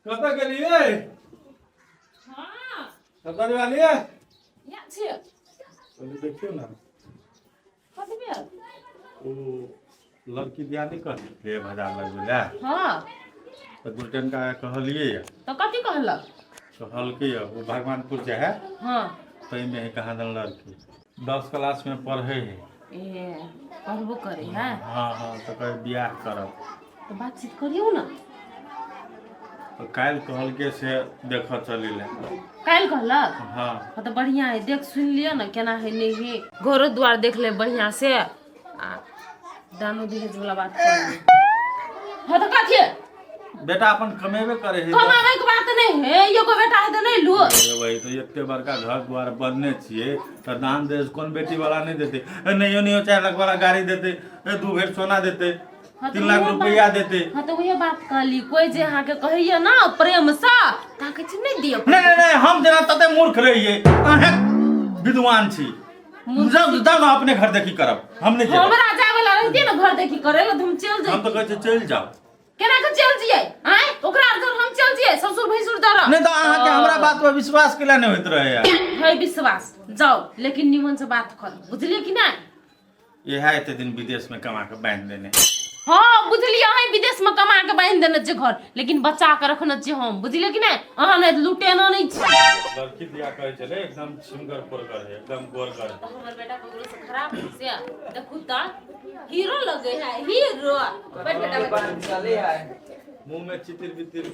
कतऽ गेलियै? हाँ कतऽ गेलियै? या छियै पहले देखियो ना। कथी भेल? ओ लड़की बियाह नहीं करते बाजार लगबै लए हाँ तऽ गुलटेन का कहलियै तो कथी कहलक? कहलकै वो भगवानपुर जे है हाँ ताहिमे है कहाँ दन लड़की 10 क्लास में पढ़े है। ए पढ़बो करे है हाँ हाँ तो कहे बियाह करब तो बातचीत करियो ना। तो काल्हि कहलकै से देखऽ चलै लए। काल्हि कहलक? हाँ हाँ तो बढ़िया है, देख सुन लियो ना केना है नहीं है, घरो द्वार देख ले बढ़िया से आ दानो दहेज वाला बात कर ले। हाँ तो कथी है? बेटा अपन कमेबे करे है कमावे के बात नहीं है, एगो बेटा है तो नहीं लू। वही तो एते बड़का घर द्वार बनने छिए तो दान दहेज कौन बेटी वाला नहीं देते? नहीं नहीं 4 लाख वाला गाड़ी देते, 2 भर सोना देते, 3 लाख रुपया देते। हाँ तो वही बात कहली, कोई जे अहाँ के कहिए ना प्रेम से ताके छी नहीं दियो। नहीं नहीं हम जना तते मूर्ख रहिए, अहे विद्वान छी। जब जब अपने घर देखी करब हम नहीं जेब। हमरा जाय वाला रहती ना घर देखी करे ला, तुम चल जाई। हम तो कहै चल जाओ। केना के चल जिए? आय ओकरा घर हम चल जिए, ससुर भैसुर दर नहीं तो अहाँ के हमरा बात पर विश्वास केला नहीं होइत रहे यार। है विश्वास जाओ, लेकिन निमन से बात कर, बुझलिए कि नहीं? ये है इतने दिन विदेश में कमा के बांध देने। हाँ बुझलिए, है विदेश में कमा के बांध देने जे घर, लेकिन बचा के रखने जे हम, बुझलिए कि नहीं? अहाँ ने लुटेना नहीं छी। लड़की बियाह करे चले एकदम सिंगर पोरकर है, एकदम गोरकर है। हमर बेटा ककरो से खराब है से देखू त हीरो लगे है, हीरो। बैठ बेटा चले आए मुंह में चितिर बितिर।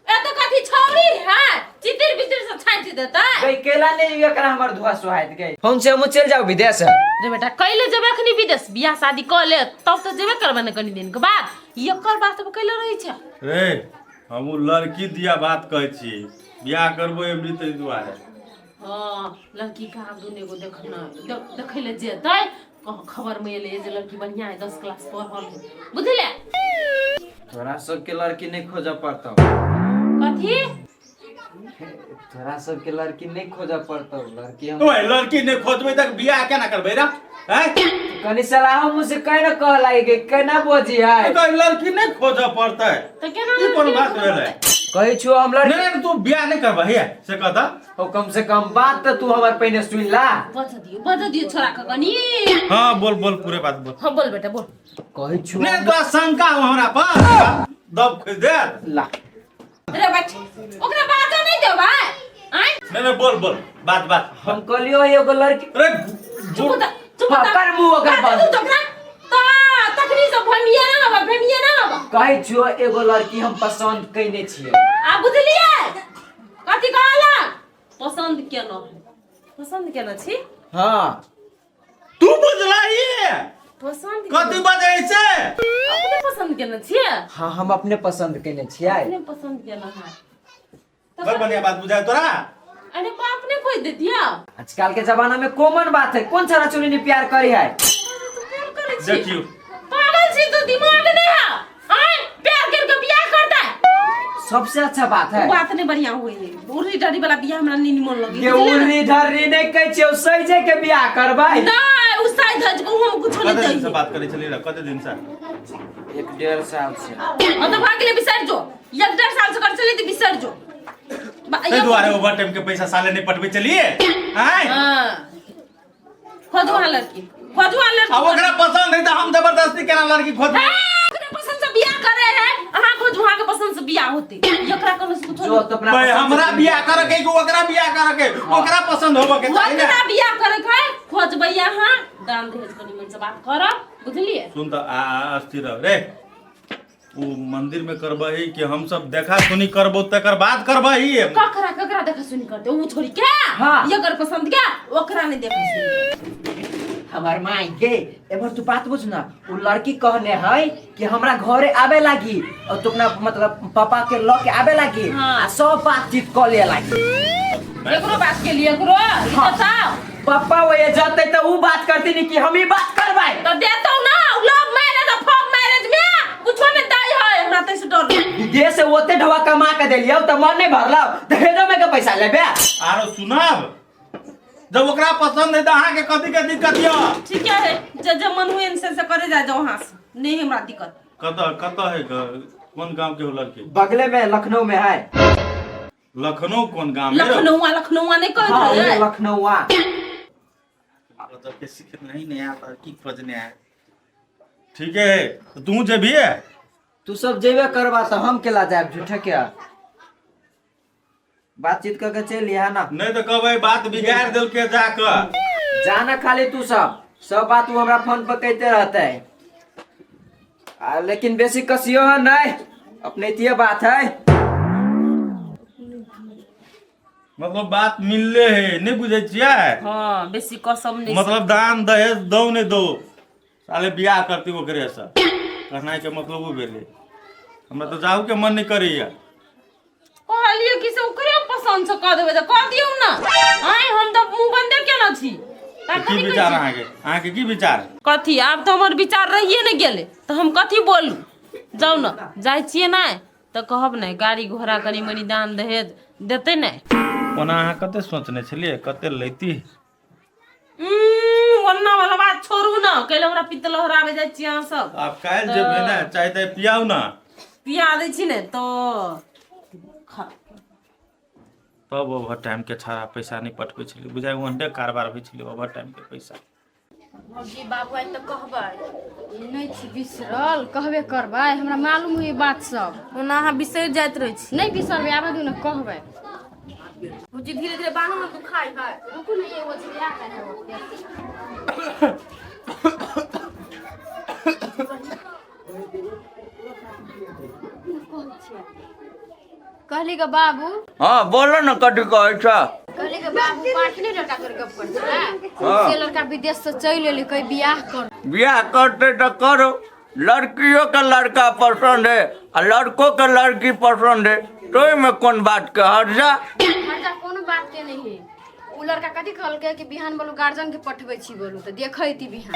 ए तो कथी छौरी है, चितिर बितिर से छांट देता। गई केला नहीं एकरा हमर धुआ सुहाइत गई। हम से हम चल जाओ विदेश। रे बेटा कइले जेबे अखनी विदेश, बियाह शादी क ले तब तो जेबे करबे न कनी दिन के बाद। एकर बात तो कइले रही छ रे हम लड़की दिया बात कहै छी, बियाह करबो एमरी तै दुआरे। हां लड़की का हम दुने को देखना देखैले जेतै, खबर में ले जे लड़की बढ़िया है, 10 क्लास पढ़ल है, बुझले? तोरा सब के लड़की नहीं खोजा पड़ता। कथी? तोरा सब के लड़की नहीं खोजा पड़ता, लड़की हम ओए लड़की ने खोजबै तक बियाह केना करबै रे? हैं कनी सलाह मुझसे कह न कह लागे केना बोझी है। तो लड़की नहीं खोज पड़तै तो केना ई कोन बात भेलै? कहि छु हम लड़की नहीं तू बियाह नहीं करबा है से कहता। हो कम से कम बात तो तू हमर पहले सुन ला। बता दियो छोरा का कनी। हां बोल बोल पूरे बात बोल। हां बोल बेटा बोल। कहि छु नहीं तो शंका हो हमरा पर दब खोज दे ला। रे बैठ ओकरा बात नहीं देबा। आय नहीं बोल बोल बात बात। हम कहलियो एगो लड़की अरे चुप द चुप हाँ, कर मुंह ओकर बंद। तू तकरा ता तकनी से भनिया ना हवा भनिया ना हवा। कहि छु एगो लड़की हम पसंद कइने छियै। आ बुझलिए कथी कहला? पसंद केना पसंद केना छी? हां तू बुझलाई पसंद कथी बजै छै? अपने पसंद केना छी? हां हम अपने पसंद कइने छियै। अपने पसंद केना है बड़ बढ़िया बात बुझाय तोरा। अरे बाप ने कोई दे दिया। आजकल के जमाना में कॉमन बात है, कौन सारा चुनी प्यार करी है। तू प्यार करे छी? देखियो पागल छी तू, दिमाग नहीं है? आय प्यार करके बियाह करता है, सबसे अच्छा बात है। बात नहीं बढ़िया हुई है। उर्री डरी वाला बियाह हमरा नहीं निमन लगे। ये उर्री ढर्री नहीं कह छियो, सही जे के बियाह करबै। नहीं उस साइड धज को हम कुछ नहीं कते दिन से चाहिए। बात करे चली रे? कते दिन से? 1.5 साल से। हम तो भाग ले बिसर जो, 1.5 साल से कर चली थी बिसर जो। ए दुआरे ओवर टाइम के पैसा साले नहीं पटबै चलिए हैं? हां खोजवा लड़की, खोजवा लड़की। अब ओकरा पसंद है तो हम जबरदस्ती केना लड़की खोज? ओकरा पसंद से बियाह करे है, अहां खोजवा के पसंद से बियाह होते। एकरा कोनो से कुछ जो तो अपना भाई हमरा बियाह करे के कि ओकरा बियाह करे के? ओकरा पसंद होबे के चाहिए। ओकरा बियाह करे है, खोजबै अहां, दान दहेज को निमन से बात करब, बुझलिए? सुन त अस्थिर रह रे। वो मंदिर में करबही कि हम सब देखा सुनी करबो तकर बाद करबही? ककरा ककरा देखा सुनी करते ऊ छोरी क्या? हाँ। ये कर पसंद क्या? ओकरा नहीं देखा सुनी। हमार माई गे एबर तू बात बुझ ना, वो लड़की कहने है कि हमरा घरे आवे लागी और तू अपना मतलब पापा के ल के आवे लागी। हाँ। आ सब बातचीत कर ले लागी। एकरो बात के लिए एकरो हाँ। बताओ पापा वो ये जाते तो वो बात करती नहीं कि हम ही बात करबै। तो देतो ना लव मैरिज और फॉर्म मैरिज में कुछ नहीं दई है, हमरा तै से डर नहीं। विदेश से ओते ढवा कमा के देलियो त मन नहीं भरला, दहेजो में के पैसा लेबे। आरो सुनाब जब ओकरा पसंद है तो अहाँ के कथी के दिक्कत य? ठीक है जे जे मन हुए इनसे से करे जा जाओ वहां से, नहीं हमरा दिक्कत। कत कत है कौन गांव के हो लड़की? बगले में लखनऊ में है। लखनऊ कौन गांव में? लखनऊ नहीं कहत हाँ है। लखनऊ। तो किसी के नहीं आता की खोजने है। ठीक है तो तू जे भी है तू सब जेबे करवा तो हम केला जाए झूठे क्या बातचीत करके चल लिया ना। नहीं तो कहबै बात बिगाड़ दिल के जाकर जाना खाली तू सब बात तू हमरा फोन पर कहते रहते है। लेकिन बेसी कसियो है नहीं अपने इतिये बात है। मतलब बात मिलले है नहीं बुझे छिया। हाँ बेसी कसम नहीं। मतलब दान दहेज दो नहीं दो साले बियाह करती वो करे ऐसा कहना के मतलब वो भेले हमरा तो जाऊ के मन नहीं करैया। कहलिए कि से ओकरे पसंद से कह देबे त कह दियौ ना। आइ हम तो मुंह बंदे केना छी। की विचार आके की विचार? कथी आब तो हमर विचार रहिए न गेले तो हम कथी बोलू। जाऊ न जाय छिए ना तो कहब नहीं गाड़ी घोड़ा कनी मनी दान दहेज देते नहीं। ओना अहाँ कते सोचने छलिए कते लैती? वन्ना वाला बात छोड़ू ना कैले हमरा पित्त लहराबे जाय छी अहाँ सब। आप काल जे भेना चाय ताय पियाऊ ना पिया दै छी ने तो तब ओवर टाइम के छाड़ा पैसा नहीं पटबै छलिए बुझाइ वनडे कारबार होइ छलिए ओवर टाइम के पैसा। जी बाबू आई तो कहबै नहीं छी बिसरल कहबे करबै हमरा मालूम है बात सब। ओना अहाँ बिसरि जाइत रहै छी। नहीं बिसरबै आबे दू न कहबै। बुझी धीरे धीरे बानो में तू खाई है। रुकू न एगो चिड़िया का कहली का बाबू। हाँ बोलो ना कथी कहै छ? कहली का बाबू पाठने लड़का कर गप कर छला। से लड़का विदेश से चल एले कई बियाह कर। बियाह करते तो करो। लड़कियों का लड़का पसंद है और लड़कों का लड़की पसंद है तो में कौन बात का हर्जा? हर्जा कोनो बात के नहीं है। उ लड़का कथी कहलके कि बिहान बोलू गार्जियन के पठबै छी बोलू तो देखैती बिहान।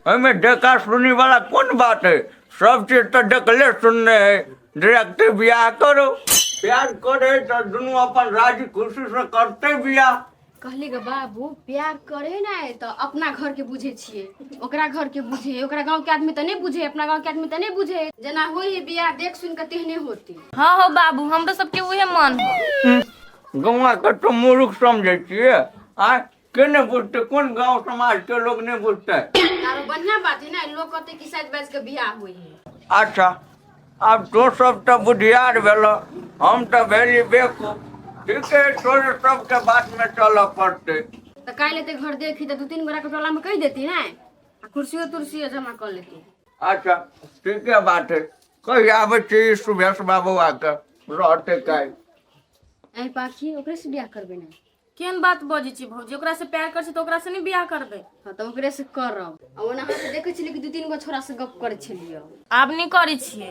है में देखा सुनी वाला कौन बात है? सब चीज तो देखले सुनने है। डायरेक्ट बियाह करो। प्यार करे तो दोनों अपन राजी खुशी से करते बियाह। कहली गे बाबू प्यार करे ना तो अपना घर के बुझे छिए ओकरा घर के बुझे ओकरा गांव के आदमी तो नहीं बुझे अपना गांव के आदमी तो नहीं बुझे जना होई है बियाह देख सुन के तेहने होती। हाँ हो बाबू हमरो सबके उहे मन हो। गौवा के तो मूर्ख समझे छिए। आ के नहीं बुझते कौन गांव समाज के लोग नहीं बुझते। आरो बढ़िया बात है ना लोग कहते कि शायद बैस के बियाह होई है। अच्छा अब तो सब तो बुधियार भेलो हम तो भेली बेकू। ठीक है तोरे सबके बात में चल पड़ते। तो काहे लेते घर देखी तो 2-3 गोरा के टोला में कह देती ना कुर्सियों तुर्सियों जमा कर लेती। अच्छा ठीक है बात है कहीं आवे चाहिए सुबह सुबह बउआ के रहते काहे। ऐ पाखी ओकरे से बियाह करबे ना। केन बात बजै छी भौजी ओकरा से प्यार कर छी तो ओकरा से नहीं बियाह करबे। हां तो ओकरे से करब। आ ओना हाथ से देखे छली कि 2-3 गो छोरा से गप करे छलियो। आब नहीं करै छिए।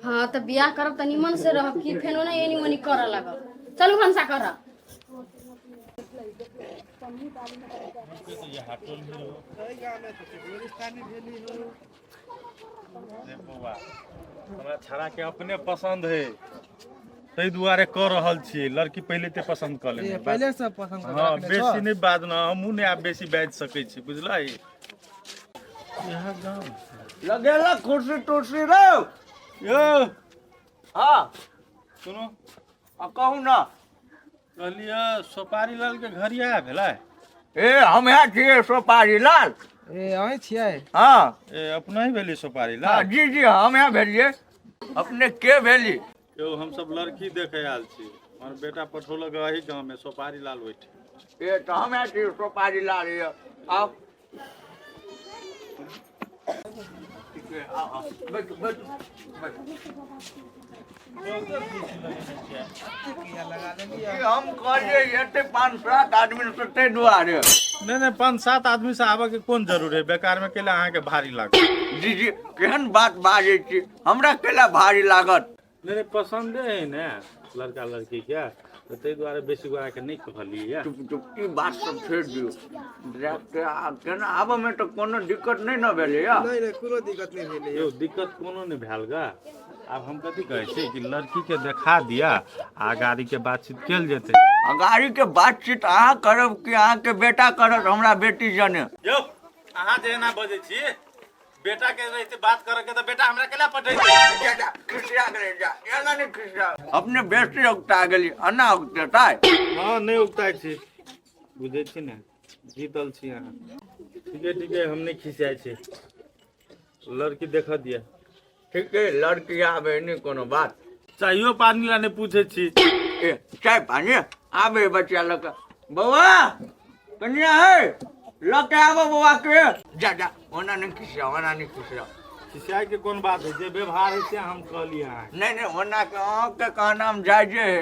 हां तो बियाह करब त निमन से रहब कि फेनो ना एनी ओनी करे लागब। चलू भंसा करब। हमरा छड़ा के अपने पसंद है तै दुआरे कर रहल छी। लड़की पहले ते पसंद कर लेने पहले से पसंद कर हाँ बेसी नहीं बात ना हमहू नहीं आब बेसी बाज सकै छी बुझलै। यहाँ गाँव लगेला कुर्सी तुर्सी रो यो हाँ सुनो कहू ना। कहलिए सोपारी लाल के घर आया भेलै। ए हम यहाँ छिए सोपारी लाल। ए अहीं छियै। हाँ ए अपना ही भेली सोपारी हाँ लाल। जी जी हम यहाँ भेलिए। अपने के भेली? यो हम सब लड़की देखे आयल छी हमर बेटा पठौलक अही गाँव में सोपारी लाल बैठे। ये तो हम यहाँ छिए सोपारी लाल ये आओ। ठीक है आओ बैठो बैठो हम कहलिए ये 5-7 आदमी से ते दुआरे। नहीं 5-7 आदमी से आबे के कौन जरूर है बेकार में केला अहाँ के भारी लागत। जी जी केहन बात बाजे छी हमरा केला भारी लागत। नहीं पसंद है ना लड़का लड़की के तो तै दुआरे बेसी गोरा के नहीं कहलिए। चुप चुप की बात सब छोड़ दियो। डायरेक्ट केना आबे में तो कोनो दिक्कत नहीं न भेले या। नहीं कोनो दिक्कत नहीं भेलै। यो दिक्कत कोनो नहीं भेल गा। अब हम कथी कहै छी कि लड़की के देखा दिया आ गाड़ी के बातचीत कैल जेतै। गाड़ी के बातचीत अहाँ करब कि अहाँ के बेटा करत हमरा बेटी जने। यो अहाँ जे एना बजै छी बेटा के रहते बात करे के तो बेटा हमरा केला पठै जा जा खिसिया करे जा एना नहीं खिसिया अपने बेटी उगता गेली अन्ना उगता हां नहीं उगताइ छी बुझै छी ने जीतल छी अहाँ ठीक है हम नहीं खिसियाइ छी लड़की देखा दिया ठीक है लड़की आवे नहीं कोनो बात चाहियो पानी लाने पूछे छी ए चाय पानी आवे बच्चा लक बउआ कन्या है लके आवा बउआ के जा जा ओना नहीं खिसिया खिसियाई के कौन बात है जे व्यवहार है से हम कहली हां नहीं ओना के आँख के कहना हम जायजे है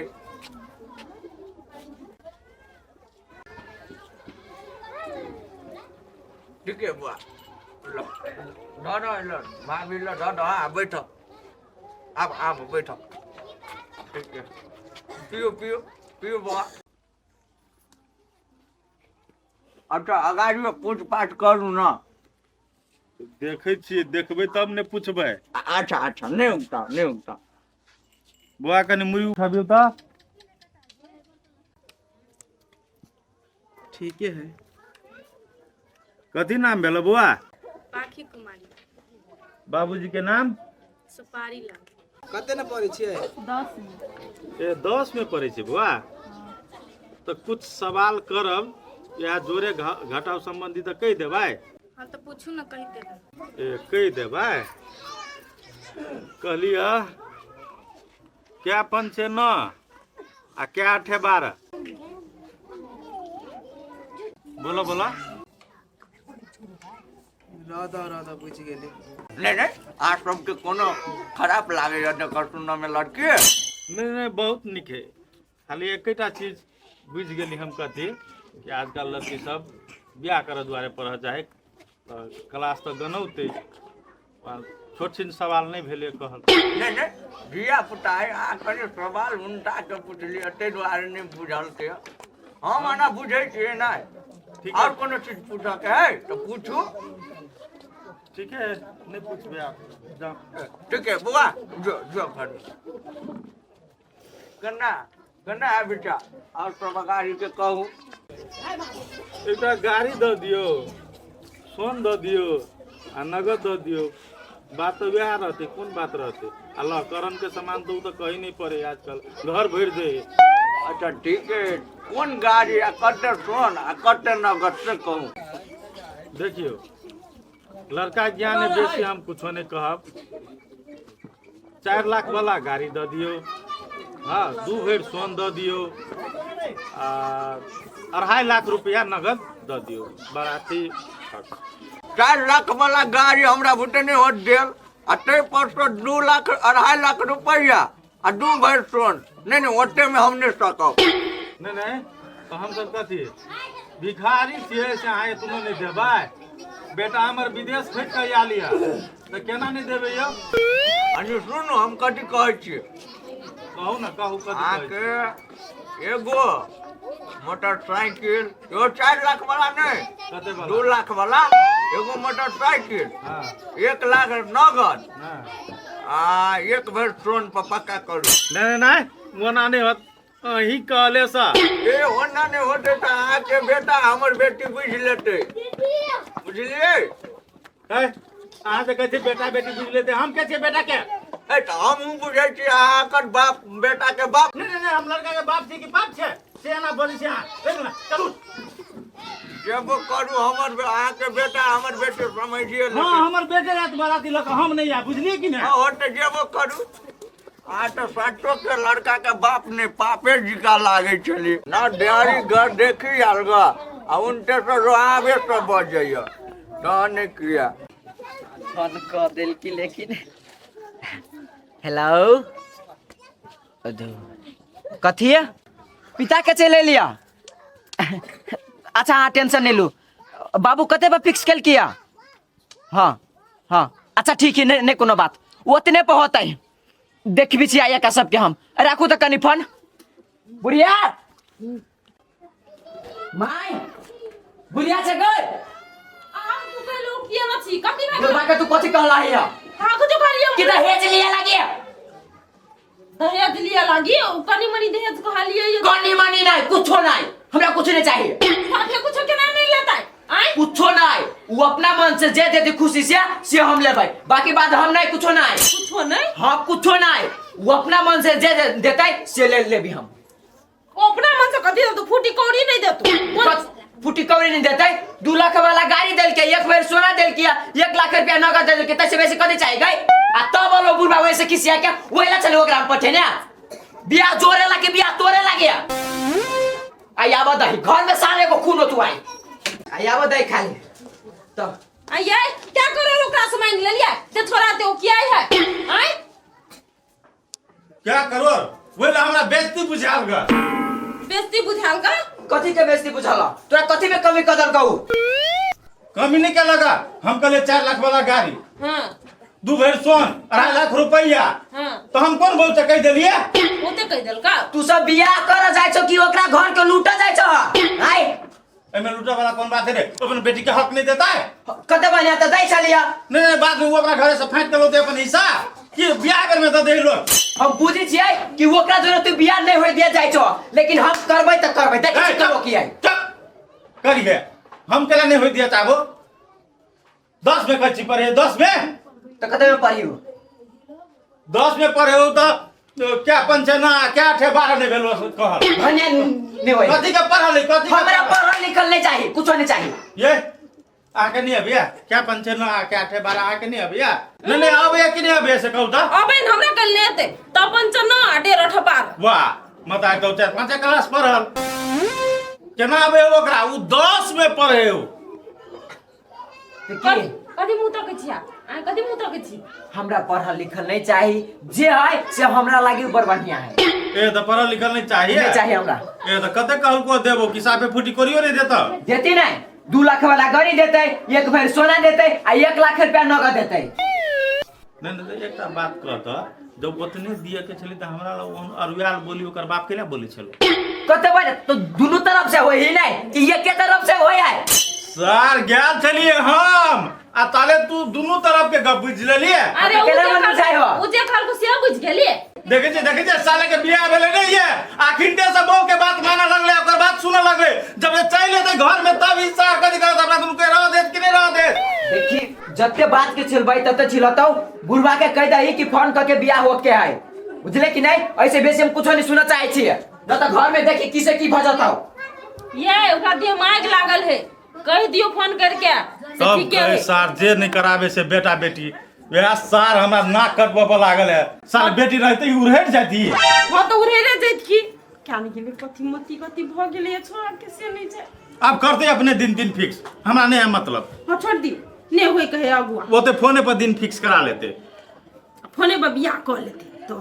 ठीक है बुआ लो भाभी लो हाँ बैठो आप बैठो ठीक है पियो बुआ अच्छा अगाड़ी में पूछ पाछ करू ना देखे छी देखबे तब ने पूछबे अच्छा नहीं उगता बुआ कने मुरी उठाबियो त ठीक है कथी नाम भेल बुआ पाखी कुमारी बाबूजी के नाम सुपारी लाल कते न पढ़े छियै 10 में ए 10 में पढ़े छी बुआ तो कुछ सवाल करब या जोरे घटाव संबंधी तो कह देबै हाँ तो पूछू ना कही दे ए कह देबै कहलिए क्या पंचे 9 आ क्या 8 12 बोलो राधा पूछ गेली नहीं आज सबके कोनो खराब लागे जकर सुनने में लड़की नहीं बहुत निक है खाली एकटा चीज बुझ गेली हम कथी कि आजकल लड़की सब ब्याह करे दुआरे पढ़ चाहे क्लास तो गनौते छोट छिन सवाल नहीं भेले कहल नहीं धिया पुता है आ कने सवाल उनटा के पूछलिए ते दुआरे नहीं बुझल के हम आना बुझे छिए ना ठीक और है कोनो चीज पूछा के है तो पूछू ठीक है नहीं पूछबे आप जाओ ठीक है बुआ जो घर कन्ना है बेटा और सब गाड़ी के कहूँ एकटा गाड़ी द दियो सोन द दियो आ नगद द दियो बात तो वह रहते कौन बात रहते अल्लाह करम के सामान तो कहीं नहीं पड़े आजकल घर भर दे अच्छा ठीक है कौन गाड़ी आ कट्टे सोन आ कट्टे नगद से कहूँ देखियो लड़का ज्ञान है बेसी हम कुछ नहीं कहब 4 लाख वाला गाड़ी द दियो हाँ 2 भर सोन द दियो 2.5 लाख रुपया नगद द दियो बाराती 4 लाख वाला गाड़ी हमरा बुटे नहीं हो देल अते पर 2 लाख 2.5 लाख रुपया आ 2 भर सोन नहीं ओते में हम नहीं सकब नहीं तो हम सब कथी भिखारी छियै से अहाँ तुम नहीं देबै बेटा हमर विदेश भेज के आ लिया तो केना नहीं देबै यौ अनि सुनु हम कथी कहै छी कहू ना कहू कथी कहै छी? आके एगो मोटरसाइकिल यो 4 लाख वाला नहीं कते 2 वाला लाख वाला एगो मोटरसाइकिल हाँ 1 लाख नगद हाँ आ 1 भर सोन पर पक्का करू नहीं वना नहीं होत अही कहले सा ए ओना नहीं होते तो आके बेटा हमर बेटी बुझ लेते बुझलिए अहाँ से कहै छी बेटा बेटी बुझ लेते हम कहै छी बेटा के ए तो हम बुझै छी आकर बाप बेटा के बाप नहीं हम लड़का के बाप छी कि बाप छै से ना बोली छी अहाँ देख ना चलू जब करू हमर आके बेटा हमर बेटी समझिए हाँ हमर बेटे रात बाराती लक हम नहीं आ बुझलिए कि नहीं होते जेबो करू आ तो साचो के लड़का के बाप ने पापे जी का लागे चली ना डेयरी घर देखी अलगा आ उनते से रोआवे से बच जाइए तो नहीं किया फोन कर दिल की लेकिन हेलो कथी है पिता के चले लिया अच्छा हाँ टेंशन नहीं लू बाबू कते पर फिक्स कल किया हाँ अच्छा ठीक है नहीं कोनो बात वो उतने पे होता है देख भी आया का सबके हम राखू तो कनी फोन बुढ़िया माई बुढ़िया से गए के तू कथी कहला है कि दहेज लिया लगे दहेज लिया लागी कनी मनी दहेज को हालिए कनी मनी नहीं कुछो नहीं हमरा कुछ नहीं चाहिए साथे कुछ के नहीं लेता है आय कुछो नहीं, वो अपना मन से जे देती खुशी से हम लेबै, बाकी बात हम नहीं, कुछो नहीं। कुछो नहीं हाँ कुछो नहीं, वो अपना मन से जे देते से ले लेबी हम। अपना मन से कथी तो फूटी कौड़ी नहीं देतो फूटी कौड़ी नहीं देते, 2 लाख वाला गाड़ी दिल के, एक बेर सोना दिल किया, 1 लाख रुपया नगद दिल के, तसे वैसे कथी चाहिए गई आ तब बोलो बुढ़वा वैसे किसिया क्या वही ला चलो ओकरा पठे ना बियाह जोरे ला के बियाह तोरे ला गया। आई आवा दही घर में साले को खून तू आई आवा दही खाली तो आये क्या करो ओकरा से मान ले लिया ते छोरा ते ओ किया है आय क्या करो वो हमरा बेइज्जती बुझाल ग बेइज्जती बुझाल का कथी के बेइज्जती बुझाला तोरा कथी में कमी कदर कहू कमी नहीं क्या लगा हम कल 4 लाख वाला गाड़ी हां 2 भर सोन 2.5 लाख रुपया हां तो हम कौन बोलते कह दिलिए ओते कह देल का तू सब बियाह कर जाय छो कि ओकरा घर के लूट जाय छो आई एमे लूटा वाला कौन बात है रे अपन बेटी के हक नहीं देता है कते बनिया त दै छलिया नहीं बाद में वो अपना घर से फाइट कर लो अपन हिस्सा कि बियाह कर में तो दे लो हम बुझी छियै कि ओकरा जरूरत तू बियाह नहीं होय दिया जाय छो लेकिन हम करबै त करबै देख छी करो की आई करिए हम केला नहीं होय दिया चाहबो 10 में कच्ची पढ़े 10 में तो कते में पढ़ियो 10 में पढ़े हो तो क्या पंचना क्या 12 नहीं भेलो कहल भनिया नहीं होय कथी के पढ़ल कथी हमरा पढ़ल लिखल नहीं चाहिए कुछ नहीं चाहिए ये आके नहीं अबिया क्या पंचना क्या 12 आके नहीं अबिया नहीं अब ये कि नहीं अबिया से कहू त अबे हमरा कल लेते त पंचना 1.5 12 वाह मत आके 4-5 क्लास पढ़ल केना अबे ओकरा उ 10 में पढ़े हो कथी मुंह तक छिया आ कथी मुंह तक छी हमरा पढ़ल लिखल नहीं चाहिए जे है से हमरा लागी ऊपर बढ़िया है ए तो पढ़ल लिखल नहीं चाहिए नहीं चाहिए हमरा ए तो कते कहल को देबो कि साफे फुटी करियो नहीं देता देती नहीं 2 लाख वाला गाड़ी देते 1 भर सोना देते आ 1 लाख रुपया नगद देते नहीं एकटा बात कहत जब ओतने दिए के छली त हमरा अरुयाल बोली ओकर बाप केला बोली छलो कते बार तो दोनों तरफ से होई ही नहीं कि एक के तरफ से होई है सर ज्ञान चलिए हम आ ताले तू दोनों तरफ के गप बुझ लेलिए अरे हो उ जे खाल को से बुझ गेलिए देखे जे साले के बियाह भेले नहीं है आखिर से बहू के बात माना लगले ओकर बात सुने लगले जब ये चले थे घर में तब हिस्सा कथि करत अपना दुनु के रह देत कि नहीं रह देत देखी जत्ते बात के छिलबै तत्ते छिलतौ बुढ़वा के कह दही कि फोन करके बियाह हो के है बुझले कि नहीं ऐसे बेसी हम कुछ नहीं सुनना चाहे छिए न तो घर में देखी किसे की भजतौ ये ओकरा दिमाग लागल है कह दियो फोन करके से ठीक है सार जे नहीं करावे से बेटा बेटी वह सार हमरा नाक कटबो लागल है सार बेटी रहते ही उड़ेट जाती हां तो उड़ेरे जैत की क्या नहीं गेले कथी भ गेले छोड़ा के से नहीं जे अब करते अपने दिन फिक्स हमरा नहीं है मतलब हां छोड़ दी ने होई कहे अगुआ वो तो फोने पर दिन फिक्स करा लेते फोने पर बियाह कर लेते तो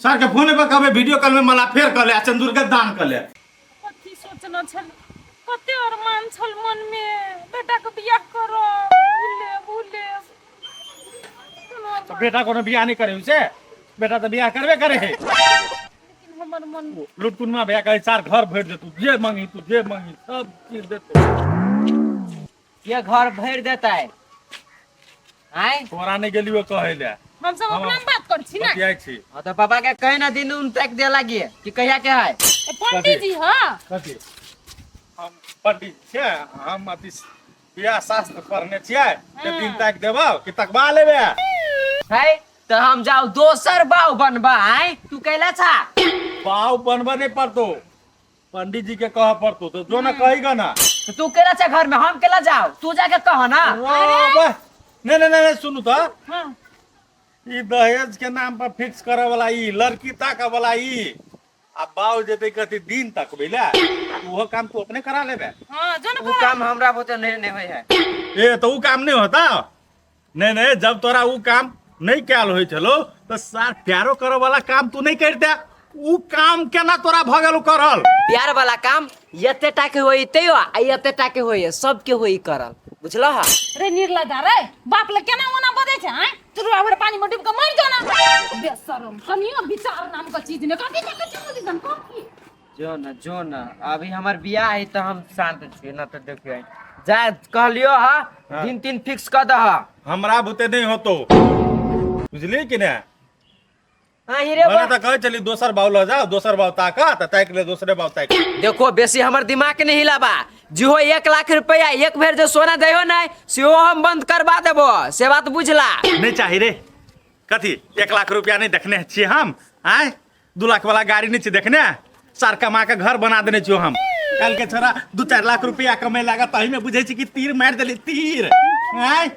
सर के फोने पर कबे वीडियो कॉल में मला फेर कर ले चंदूर के दान कर ले कथी सोचना छल कते अरमान छल मन में बेटा के बियाह करो भूले तो बेटा को बियाह नहीं करे उसे बेटा तो बियाह करबे करे है लेकिन हमर मन लुटपुनमा भैया कहे चार घर भर दे तू जे मांगी सब चीज दे तू ये घर भर देता है आय तोरा नहीं गेलियो कहे ले हम सब अपना बात कर छी ना बतियाई छी हां तो पापा के कहे ना दिन उन तक दे लागी कि कहिया के है पंडित जी हां कथी हम पंडित छे हम अति बियाह शास्त्र पढ़ने छियै ते दिन तक देबो कि तकबा लेबे है तो हम जाओ दोसर बाव बनबा आय तू कहला छा बाव बनबे नहीं पड़तो पंडित जी के कह पड़तो तो जो ना कहेगा ना तो तू केला छा घर में हम केला जाओ तू जाके कह ना नहीं सुनु तो हां ई दहेज के नाम पर फिक्स करे वाला ई लड़की तक वाला ई अब बाव जेते कथी दिन तक बेला वो काम तू अपने करा लेबे हां जन वो काम हमरा होते नहीं होय है ए तो वो काम नहीं होता नहीं जब तोरा वो काम नहीं कैल होय चलो तो सार प्यारो करे वाला काम तू नहीं करते वो काम केना तोरा भगल करल प्यार वाला काम यते टाके होई तयो आ यते टाके होई सबके होई करल बुझला हा रे निर्ला जा रे बाप ले केना ओना बदे छ हैं तुरवा भर पानी में डूब के मर जाना बेशरम कनियो विचार नाम का चीज ने कथी बोली कथी जो ना अभी हमार बियाह है तो हम शांत छी ना तो देखियो जा कहलियो हा दिन फिक्स कर दह हमरा बुते नहीं होतो बुझली कि ना हां हीरे मैंने तो कहे चली दोसर बाव ल जाओ दोसर बाव ताका त ताक ले दूसरे बाव ताक देखो बेसी हमर दिमाग नहीं हिलाबा जी हो 1 लाख रुपया एक बेर जो सोना दे हो ना सेहो हम बंद करवा देबो से बात बुझला। नहीं चाहिए रे कथी 1 लाख रुपया नहीं देखने छिए हम आय 2 लाख वाला गाड़ी नहीं छिए देखने सर कमा के घर बना देने छियो हम कल के छोरा 2-4 लाख रुपया कमे लागा तही में बुझे छी कि तीर मार देली तीर आय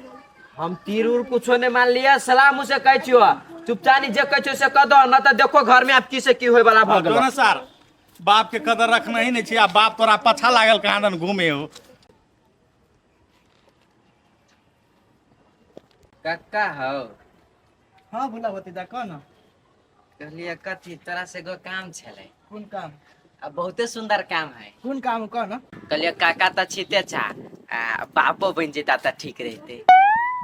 हम तीर उर कुछो नहीं मान लिया सलाम उसे कह छियो चुपचानी जे कह छियो से कह दो न तो देखो घर में आप की से की होय वाला भ गेल ना सर बाप के कदर रखना ही नहीं छिए बाप तोरा पछा लागल कहां दन घूमे हो काका हो हाँ भोला भतीजा कह ना कहलिए कथी तोरा से गो काम छले कौन काम अब बहुते सुंदर काम है कौन काम कह ना कहलिए काका तो छीते छा बापो बन जेता तो ठीक रहते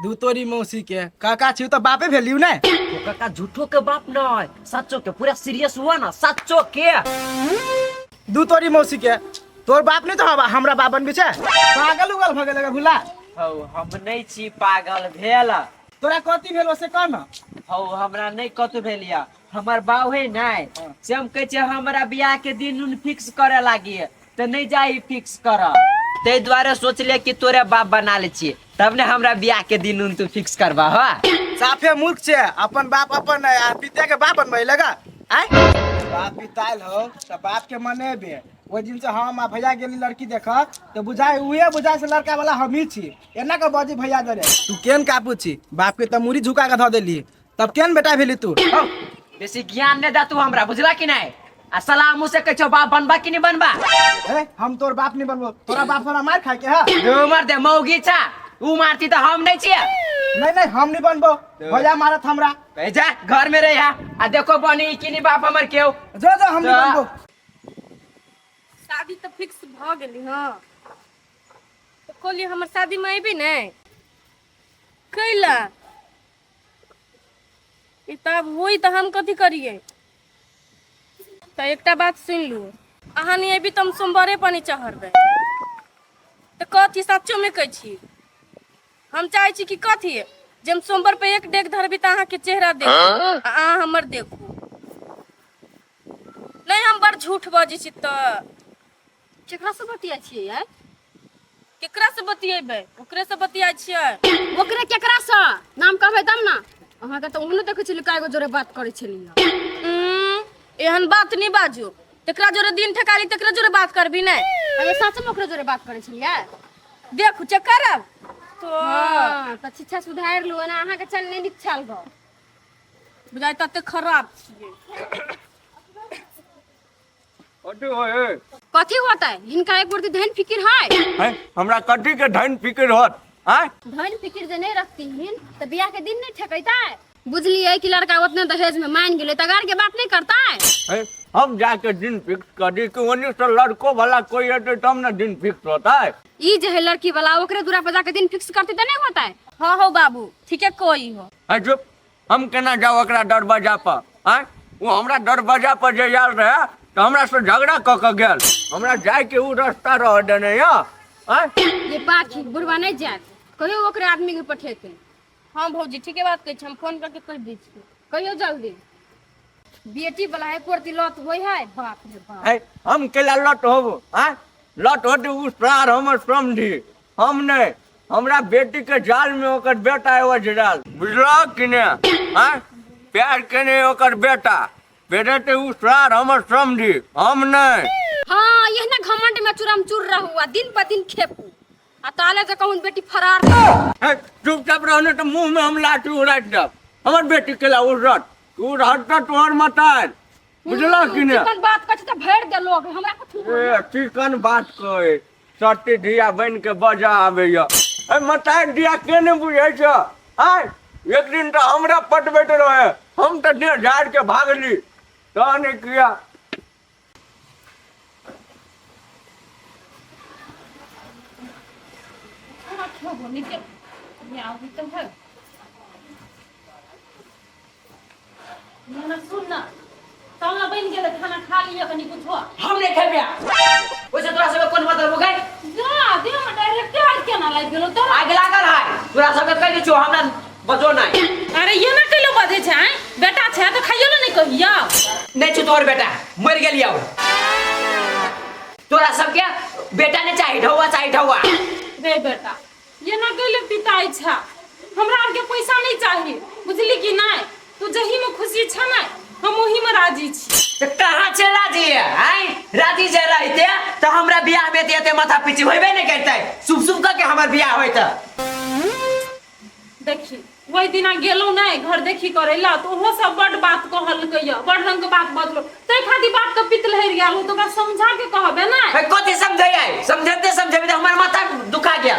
दू तोरी मौसी के काका छी तो बापे भेलियो ने तो काका झूठो के बाप न सच्चो के पूरा सीरियस हुआ ना सच्चो के दू तोरी मौसी के तोर बाप नहीं तो हमरा बाबन बिचे पागल उगल भ गेल भुला हौ हम नहीं छी पागल भेल तोरा कथी भेल से कह ना हौ हमरा नहीं कतु भेलिया हमर बाऊ है नहीं से हम कह छे हमरा बियाह के दिन उन फिक्स करे लागी तो नहीं जाई फिक्स कर ते द्वारे सोच ले कि तोरे बाप बना ले छी तब ने हमरा बियाह के दिन उन तू फिक्स करबा हो साफे मूर्ख छे अपन बाप अपन पिता के बाप बनबै लगा आय बाप पिताल हो त बाप के मनेबे ओइ दिन से हम आ भैया गेली लड़की देख तो बुझाई उहे बुझाई से लड़का वाला हम ही छी एना के बाजी भैया दरे तू केन का पूछी बाप के त मुरी झुका के ध देली तब केन बेटा भेली तू हौ, बेसी ज्ञान ने दा तू हमरा बुझला कि नहीं आ सलाम से कह छो बाप बनबा कि नहीं बनबा ए हम तोर बाप नहीं बनबो तोरा बाप वाला मार खाए के है जो मर दे मौगी छा ऊ मारती तो हम नहीं छिए नहीं नहीं हम नहीं बनबो भैया मारत हमरा जा घर में रह आ देखो बनी कि नहीं बाप हमर केओ जो जो हम नहीं बनबो शादी तो फिक्स भ गेली हां तो कहलिए हमर शादी में अइबे ने कैला ई तब होई तो हम कथी करिए तो एकटा बात सुन लू अहाँ नहीं अभी तो हम सोमवारे पानी चढ़बे तो कथी सच्चो में कह छी हम चाहे छी कि कथी जे हम सोमवार पे एक डेग धरबी तो अहाँ के चेहरा देखू अहाँ हमर देखू नहीं हम बड़ झूठ बाजी छी तो केकरा से बतिया छियै यार केकरा से बतियेबै ओकरे से बतिया छियै ओकरे केकरा से नाम कहबै तब ना अहाँ के तो ओहनो देखै छली कागो जोरे बात करै छली एहन बात नहीं बाजू तेकरा जोरे दिन ठकाली तेकरा जोरे बात करबी नहीं अरे सच में ओकरा जोरे बात करे छलिए देखू चेक करब तो हां त शिक्षा सुधार लो ना अहाँ के चल नहीं निछाल गो बुझाय तते खराब छिए कथी होए कथी होता है इनका एक वर्दी धन फिकिर है हमरा कथी के धन फिकिर होत आय धन फिकिर जे नहीं रखती हिन तो बियाह के दिन नहीं ठकैता है बुझलिए कि लड़का उतने दहेज में मान गेले तगार के बात नहीं करता है हम जाके दिन फिक्स कर दी कि वनी से लड़को वाला कोई है तब ना दिन फिक्स होता है ई जे है लड़की वाला ओकरे दूरा पर जाके दिन फिक्स करते तो नहीं होता है हाँ हो बाबू ठीक है कोई हो चुप हम केना जाओ ओकरा दरवाजा पर आय वो हमरा दरवाजा पर जे आयल रहे तो हमरा से झगड़ा क के गेल हमरा जाय के उ रास्ता रह देने आय ये बात बुढ़वा नहीं जात कहियो ओकरे आदमी के पठेते हाँ भौजी ठीक है बात कहै छी हम फोन करके कह दै छी कहियो जल्दी बेटी वाला है कोर्ती लत होय है बाप रे बाप हम केला लट होबो आय लट होते उ प्रार हमर समझी हम नहीं हमरा बेटी के जाल में ओकर बेटा है वजराल बुझलो कि ने आय प्यार केने ओकर बेटा बेटे उ प्रार हमर समझी हम नहीं हाँ ये ना घमंड में चूरम चूर रहू दिन पर दिन खेपू आ ताले से कहूं बेटी फरार चुपचाप रहने तो मुंह में हम लाठी उड़ा दब हमर बेटी केला उड़त तू रहत तोहर मतार बुझला कि ने चिकन बात कछ त भेड़ दे लोग हमरा को ए चिकन बात कहे सट्टी धिया बन के बजा आवे या ए मतार दिया केने बुझै छ आय एक दिन तो हमरा पटबैत रहे हम तो ने झाड़ के भागली तो ने किया सुन ना चल ना बन गेले खाना खा लिया कनी कुछ हम नहीं खेबे ओसे तोरा सब कोन मतलब गई जा दे हम डायरेक्ट आज केना लाग गेलो तो आग लागल है तोरा सब कह दियो हमरा बजो नहीं अरे ये ना कइलो बजे छै बेटा छै तो खाइयो नहीं कहियो नहीं छु तोर बेटा मर गेलियो तोरा सब क्या बेटा ने चाहे ढौआ रे बेटा ये ना कहले पिता इच्छा हमरा आर के पैसा नहीं चाहिए बुझली कि नहीं तू जही में खुशी छ ना हम वही में राजी छी तो कहाँ से राजी है आई राजी से रहते तो हमरा बियाह में ते माथा पीछे होबे नहीं करते शुभ शुभ के हमर बियाह होय त देखी वही दिना गेलो नहीं घर देखी करेला तो वो सब बड़ बात कहलकै या बड़ रंग के बात बदलो तै खाती बात के पित लहर गेल तो का समझा के कहबे ना कथि समझै आई समझते समझे तो हमर माथा दुखा गया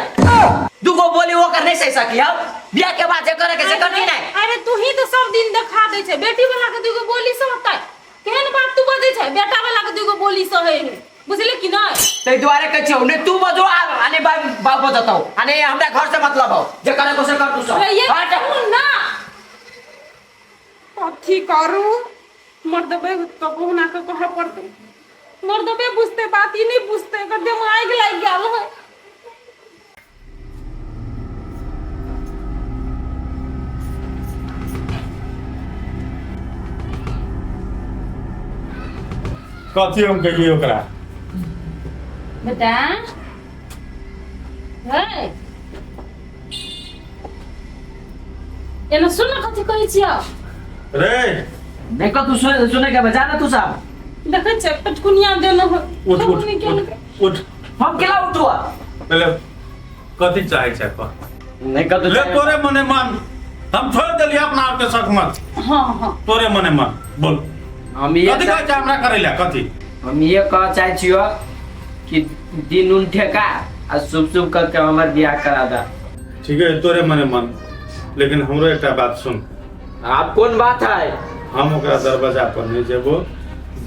दुगो बोली वो कर नहीं सही सकी अब बियाह के बाद करे के से करनी नहीं अरे तू ही तो सब दिन देखा दे छै बेटी वाला के दुगो बोली सहतै केहन बात तू बजै छै बेटा वाला के दुगो बोली सहे है बुझले कि नहीं तै द्वारे कह छौ ने तू बजो आने बाप बजतौ आने हमरा घर से मतलब हो जे करे को से कर तू सब ये ना कथी करू मर्दबे कबो ना के कह पड़ते मर्दबे बुझते बात ही नहीं बुझते कदे में आग लग गेल है कथी हम कहिए ओकरा बेटा है एना सुन कथी कहै छियै रे नहीं को तू सुने के बजा ना तू सब देखै छै पटकुनिया देनो हो उठ उठ हम केला उठुआ पहले कथी चाहे छै कह नहीं को ले तोरे मने मन हम छोड़ देलिए अपना आप के शक मत हां हां तोरे मने मन बोल हम ये कथी कहै छै हमरा करैला कथी हम ये कह चाहे छियो कि दिन उन ठेका आ शुभ शुभ करके हमार बियाह करा दा ठीक है तोरे मने मन लेकिन हमरो एकटा बात सुन आप कौन बात है हम ओकरा दरवाजा पर नहीं जेबो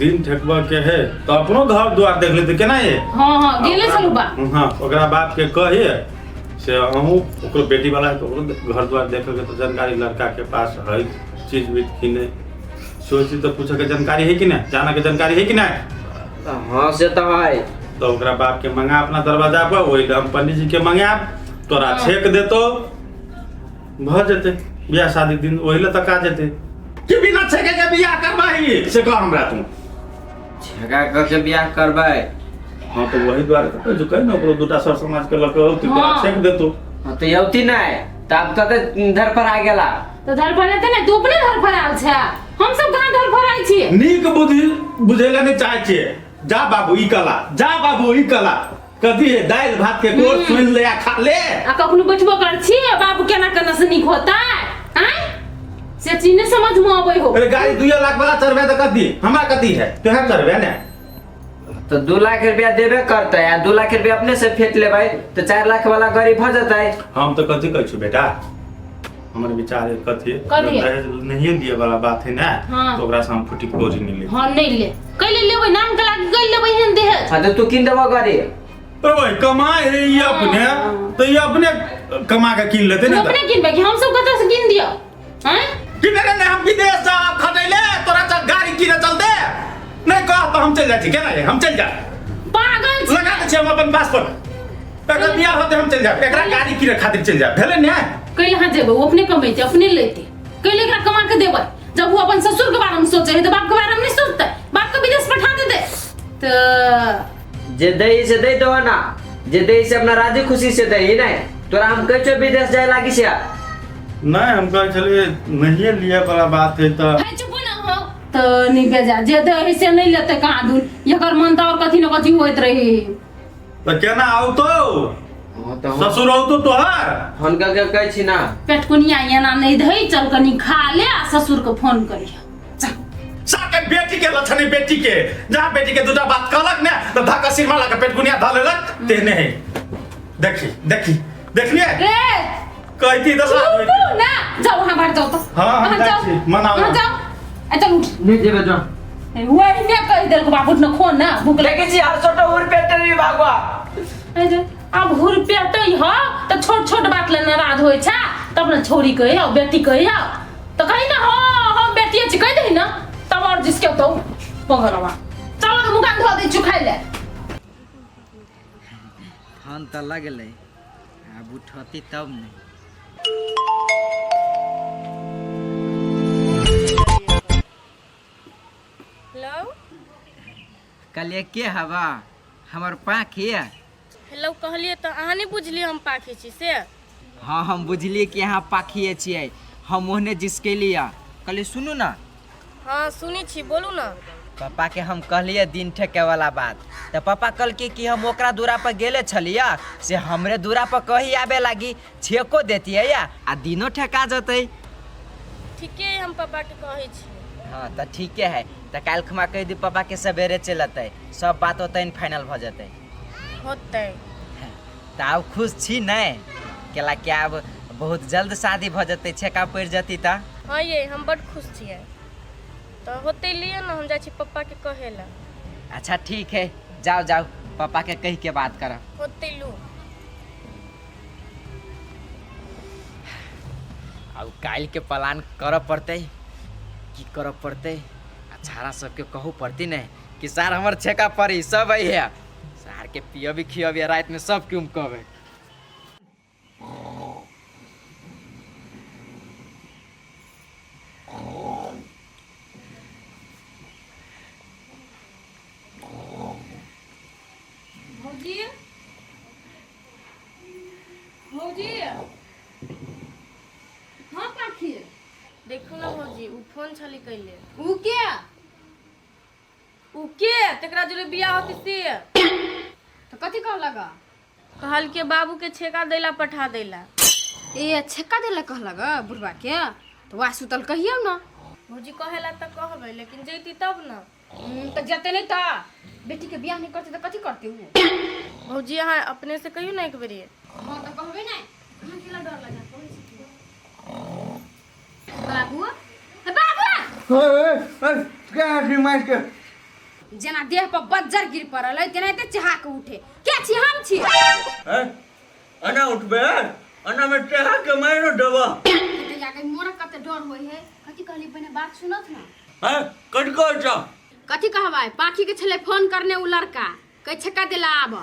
दिन ठेकबा के है तो अपनो घर द्वार देख लेते केना ये हां हां गेले चलू बा हां ओकरा बाप के कहिए से हमहू ओकरो बेटी वाला है तो ओकरो घर द्वार देखे के तो जानकारी लड़का के पास है चीज भी कि नहीं सोची तो पूछे के जानकारी है कि नहीं जाना के जानकारी है कि नहीं हाँ से तो है तो ओकरा बाप के मंगा अपना दरवाजा पर वही हम पंडित जी के मंगा तोरा छेक देतो भ जेते बियाह शादी दिन वही ले तक आ जेते कि बिना छेके के बियाह करबाही से कह हमरा तू छेका करके बियाह करबै हां तो वही द्वारा तो जो कह न ओकरो दूटा सर समाज के लक हो तोरा छेक देतो हाँ तो यौती नहीं तब कते घर पर आ गेला तो घर पर रहते ना तू अपने घर पर आल छै हम सब कहां घर पर आइ छी नीक बुद्धि बुझेला नहीं चाहे छे जा बाबू ई कला कथी है दाल भात के कोर सुन ले आ खा ले आ कखनो बैठबो कर छी बाबू केना केना से नीक होता हैं से चीज नहीं समझ में आबै हो अरे गाड़ी 2 लाख वाला चढ़बे त कथी हमरा कथी है तोहे चढ़बे ने तो 2 लाख रुपया देबे करते आ 2 लाख रुपया अपने से फेंट लेबै तो 4 लाख वाला गाड़ी भ जतै हम तो कथी कहै छु बेटा हमर विचार कथी दहेज नहीं दिए वाला बात है ना तो ओकरा से हम फुटी खोज नहीं ले हां नहीं ले कैले लेबै नाम के लाग गई लेबै हन दे हां तो तू किन देबो गाड़ी अरे भाई कमाए है ये अपने तो ये अपने कमा के किन लेते ना अपने किनबे कि हम सब कतऽ से किन दियो हैं किने ने हम विदेश जा खटैले तोरा च गाड़ी किने चलते नहीं कह तो हम चल जाए ठीक है ना हम चल जा पागल छी लगा दे हम अपन पास पर अगर बियाह होते हम चल जाए एकरा गाड़ी किने खातिर चल जाए भेले ने कैले हां जेबै वो अपने कमाइते अपने लेते कैले एकरा कमा के देबै जब वो अपन ससुर के बारे में सोचे है तो बाप के बारे में नहीं सोचता बाप को विदेश पठा देते तो जे दही से दे दो ना जे दही से अपना राजी खुशी से दही नहीं तोरा हम कह छो विदेश जाए लागी से नहीं हम कह चलिए नहीं लिए वाला बात है तो है चुप ना हो तो नहीं बेजा जे दे ऐसे नहीं लेते कहां दूर एकर मन त और कथि न कथि होइत रही तो केना आउ तो तो ससुर आउ तो तोहर हुनका के कहै छी ना पेटकुनिया एना नहीं धई चल कनी खा ले आ ससुर को फोन करिया साके बेटी के लछनी बेटी के जहां बेटी के दूटा बात कहलक ने तो धक्का सिर माला के पेटकुनिया ध लेलक तेने है देखलिए रे कहती तो चुप ना जाओ वहां बाहर जाओ तो हां जाओ मनाओ वहां जाओ ए चल उठ नहीं जेबे जो वही ने कह देल को बाबू न खो ना भूख लगे लेके छी हर छोटो उर पेट नहीं भागवा अब हुर पेटई ह त छोट छोट बात ले नाराज होय छा तब न छोरी कहे आ बेटी कहे आ तो कहि ना हो हम बेटी छी कह दे ना तब और जिसके तो पगलवा चलो तो मुकान धो दे चुखाई ले फोन तो लगले अब उठती तब नहीं हेलो कहलिए के हवा हमर पाखी हेलो कहलिए तो अहाँ नहीं बुझलिए हम पाखी छी से। हाँ हम बुझलिए कि यहाँ पाखिए छियै। हम ओहने जिसके लिए कहलिए सुनू ना। हाँ सुनी छी, बोलू ना। पापा के हम कहलिए दिन ठेके वाला बात, तो पापा कहलके कि हम ओकरा दूरा पर गेले छलिए से हमरे दूरा पर कही आबे लागी छेको देतिए या आ दिनो ठेका जतै। ठीके है, हम पापा के कहै छी। हाँ तो ठीके है, तो काल्हि खुमा कहि दी पापा के सवेरे चलतै, सब बात होतै फाइनल भ जतै। होतै तो आब खुश छी नहीं केला कि आब बहुत जल्द शादी भ जतै, छेका पड़ जती ता। हाँ ये हम बड़ खुश छियै। तो होते लिए ना हम जाइ छी पप्पा के कहे ला। अच्छा ठीक है, जाओ जाओ पापा के कही के बात करब। होते लू। अब काल्हि के प्लान करब पड़तै, की करब पड़तै। छाड़ा सबके कहू पड़ती नहीं कि सार हमर छेका पड़ी सब आई है, सार के पियबी खियबी रात में सब क्यों कहबे। मौजी मौजी हाँ पाखी देखू ना मौजी, उ फोन छली कैले। ऊ के उ के तेकरा जोरे बियाह होती से तो कथी कहलगा? कहल के बाबू के छेका देला पठा देला। ए छक्का देला कहलगा बुढ़वा के? तो वह सुतल कहियो ना। मौजी कहेला त कहबै, लेकिन जैती तब ना। तो जते नहीं था बेटी के बियाह नहीं करते तो कथी करते हो? मौजी यहाँ अपने से कहियो ना एक बेरी। हाँ तो कहबे नहीं, कहां केला डर लगा कहै छी। बाबू हे बाबू क्या दिमाग के जना देह पर बज्जर गिर पड़ल है तेनाहिते चाहा के उठे। के छी हम छी? अना उठबे, अना में चाहा के मारो देबा। तो जाके मोरा कते डर होय है। कथी कहली पहले बात सुनत ना। हैं कट कर जा कथी कहबाय? पाखी के छले फोन करने उ लड़का कह छक्का देला आब।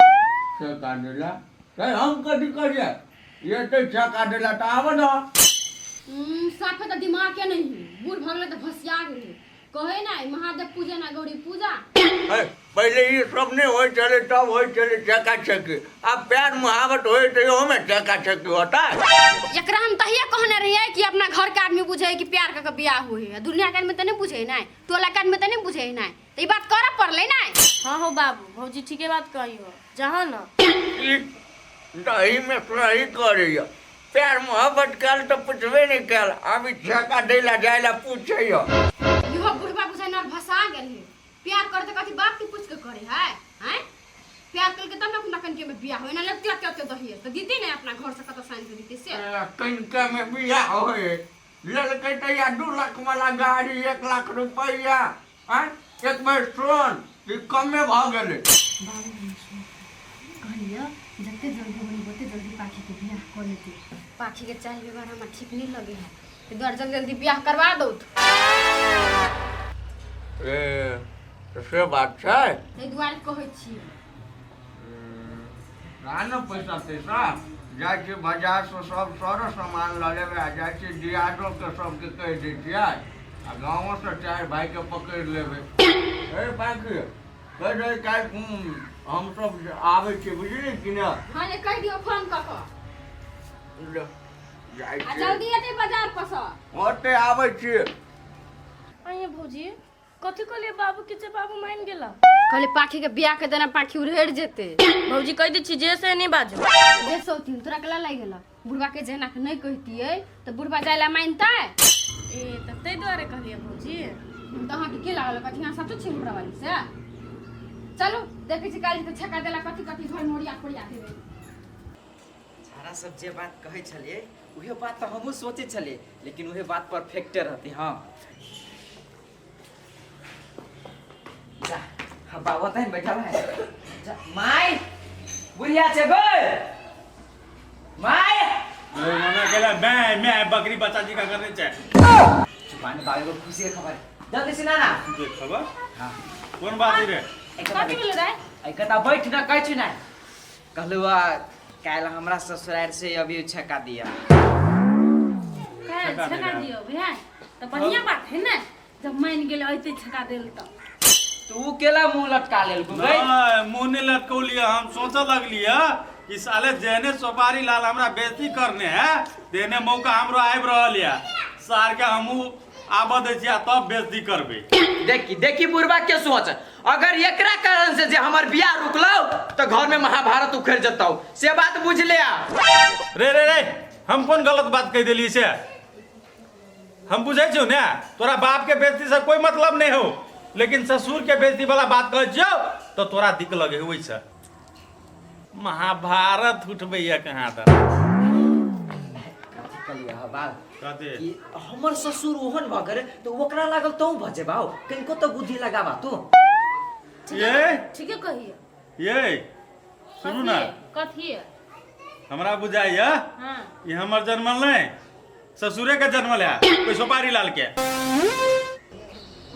छका देला रे हम कथी करिए, ये तो छका देला त आव ना। साफे तो दिमाग के नहीं बूढ़ भगले तो भसिया गेले। कहे ना महादेव पूजा ना गौरी पूजा। पहले ये सब नहीं होय चले तब होय चले छका छकी। अब प्यार मुहावत होय तो यो में छका छकी होता है। एकरा हम तहिया कहने रहिए कि अपना घर के आदमी बुझे कि प्यार का बियाह हुई है, दुनिया के आदमी तो नहीं बुझे ना, टोला के आदमी तो नहीं बुझे ना। तो ये बात करे पड़ले ना। हाँ हो बाबू, भौजी ठीके बात कही हो। जहाँ ना दही में सही करिए, प्यार मोहब्बत कल तो पूछबे नहीं कल, अभी छका देला जायला पूछे। यो बुढ़वा बुझे ना भसा गेल है। प्यार करते कथी बाप के पूछ के करे है? हैं प्यार करके तब ना अपना कनके में बियाह होय ना। लगते लगते दही तो दीदी ने अपना घर से कत साइन कर दीती से। कनके में बियाह होए ललके तैया 2 लाख वाला गाड़ी 1 लाख रुपया, हैं एक बार सुन ये कम में भाग गेले। कहलिए जते जल्दी होई ओते जल्दी पाखी के बियाह कर लेती। पाखी के चाहे व्यवहार हमरा ठीक नहीं लगे है, तो दर जल्दी जल्दी बियाह करवा दो। ए तो से बात छै तै दुआरे कहै छी। ना पैसा तैसा जाइ छै बाजार से सब सारा सामान ल लेबे, आ जाइ छै दियादो के सबके कह दै छियै, आ गाँव से 4 भाई के पकड़ लेबे। ए बाकी कह दे काल हम सब आबै छी, बुझली कि ना? हां ये कह दियो फोन क के। जाइ आ छी जल्दी एते बाजार पर से। ओते आबै छी। आइए भौजी कथी कहलिए बाबू के जे बाबू मान गेला। कहले पाखी के बियाह के देना पाखी उड़ेड़ जेते। भौजी कह दै छी जे से नहीं बाजो। जे सौतीन तोरा केला लाग गेला? बुढ़वा के जेना के नहीं कहतिए तो बुढ़वा जायला मानता है। ए त तै दुआरे कहलिए भौजी। तहां के लागल कथी हां सच छी बुढ़वा वाली से। चलो देखे छी काली के छक्का देला कथी कथी घर मोड़िया कोड़िया देबे। सारा सब जे बात कहे छलिए उहे बात तो हमहू सोचे छलिए, लेकिन उहे बात परफेक्ट रहती। हाँ जा हाँ बाबा तहन बैठल है। जा माय बुढ़िया छे गो माय। मना केला मैं बकरी बच्चा जी का करने चाहे चुपाने बाबे को खुशी के खबर जल्दी से ना देख खबर। हाँ कौन बात रे? कथी बोल रहा है? आई कता बैठ ना कहै छी ना कहलुआ काल हमरा ससुराल से अभी छक्का दिया। काल छक्का दियो भैया तो बढ़िया बात है ना, जब मान गेले ऐते छक्का देल तो। तू केला मुंह लटका लेल भाई मुंह नहीं लटकौलिया हम सोच लगलिया कि साले जेने सोपारी लाल हमरा बेइज्जती करने है देने मौका हमरो आबि रहल या सार के हमहू आबऽ दै छियै तब बेइज्जती करबे। देखी बुढ़बा के सोच अगर एकरा कारण से जे हमर बियाह रुकलौ तो घर में महाभारत उखड़ जतौ से बात बुझ ले। रे हम कौन गलत बात कह दिली से हम बुझे छौ ने तोरा बाप के बेइज्जती से कोई मतलब नहीं हो लेकिन ससुर के बेइज्जती वाला बात कह छियौ तो तोरा दिक लगे हुई से महाभारत उठबे या कहां तक कहते हमर ससुर ओहन भगर तो ओकरा लागल तो भजे बाऊ कनको तो बुद्धि लगावा तू ये ठीक है कहिए ये सुनू ना कथी है हमरा बुझाइया हां ये हमर जन्मल नहीं ससुरे के जन्मल है कोई सोपारी लाल के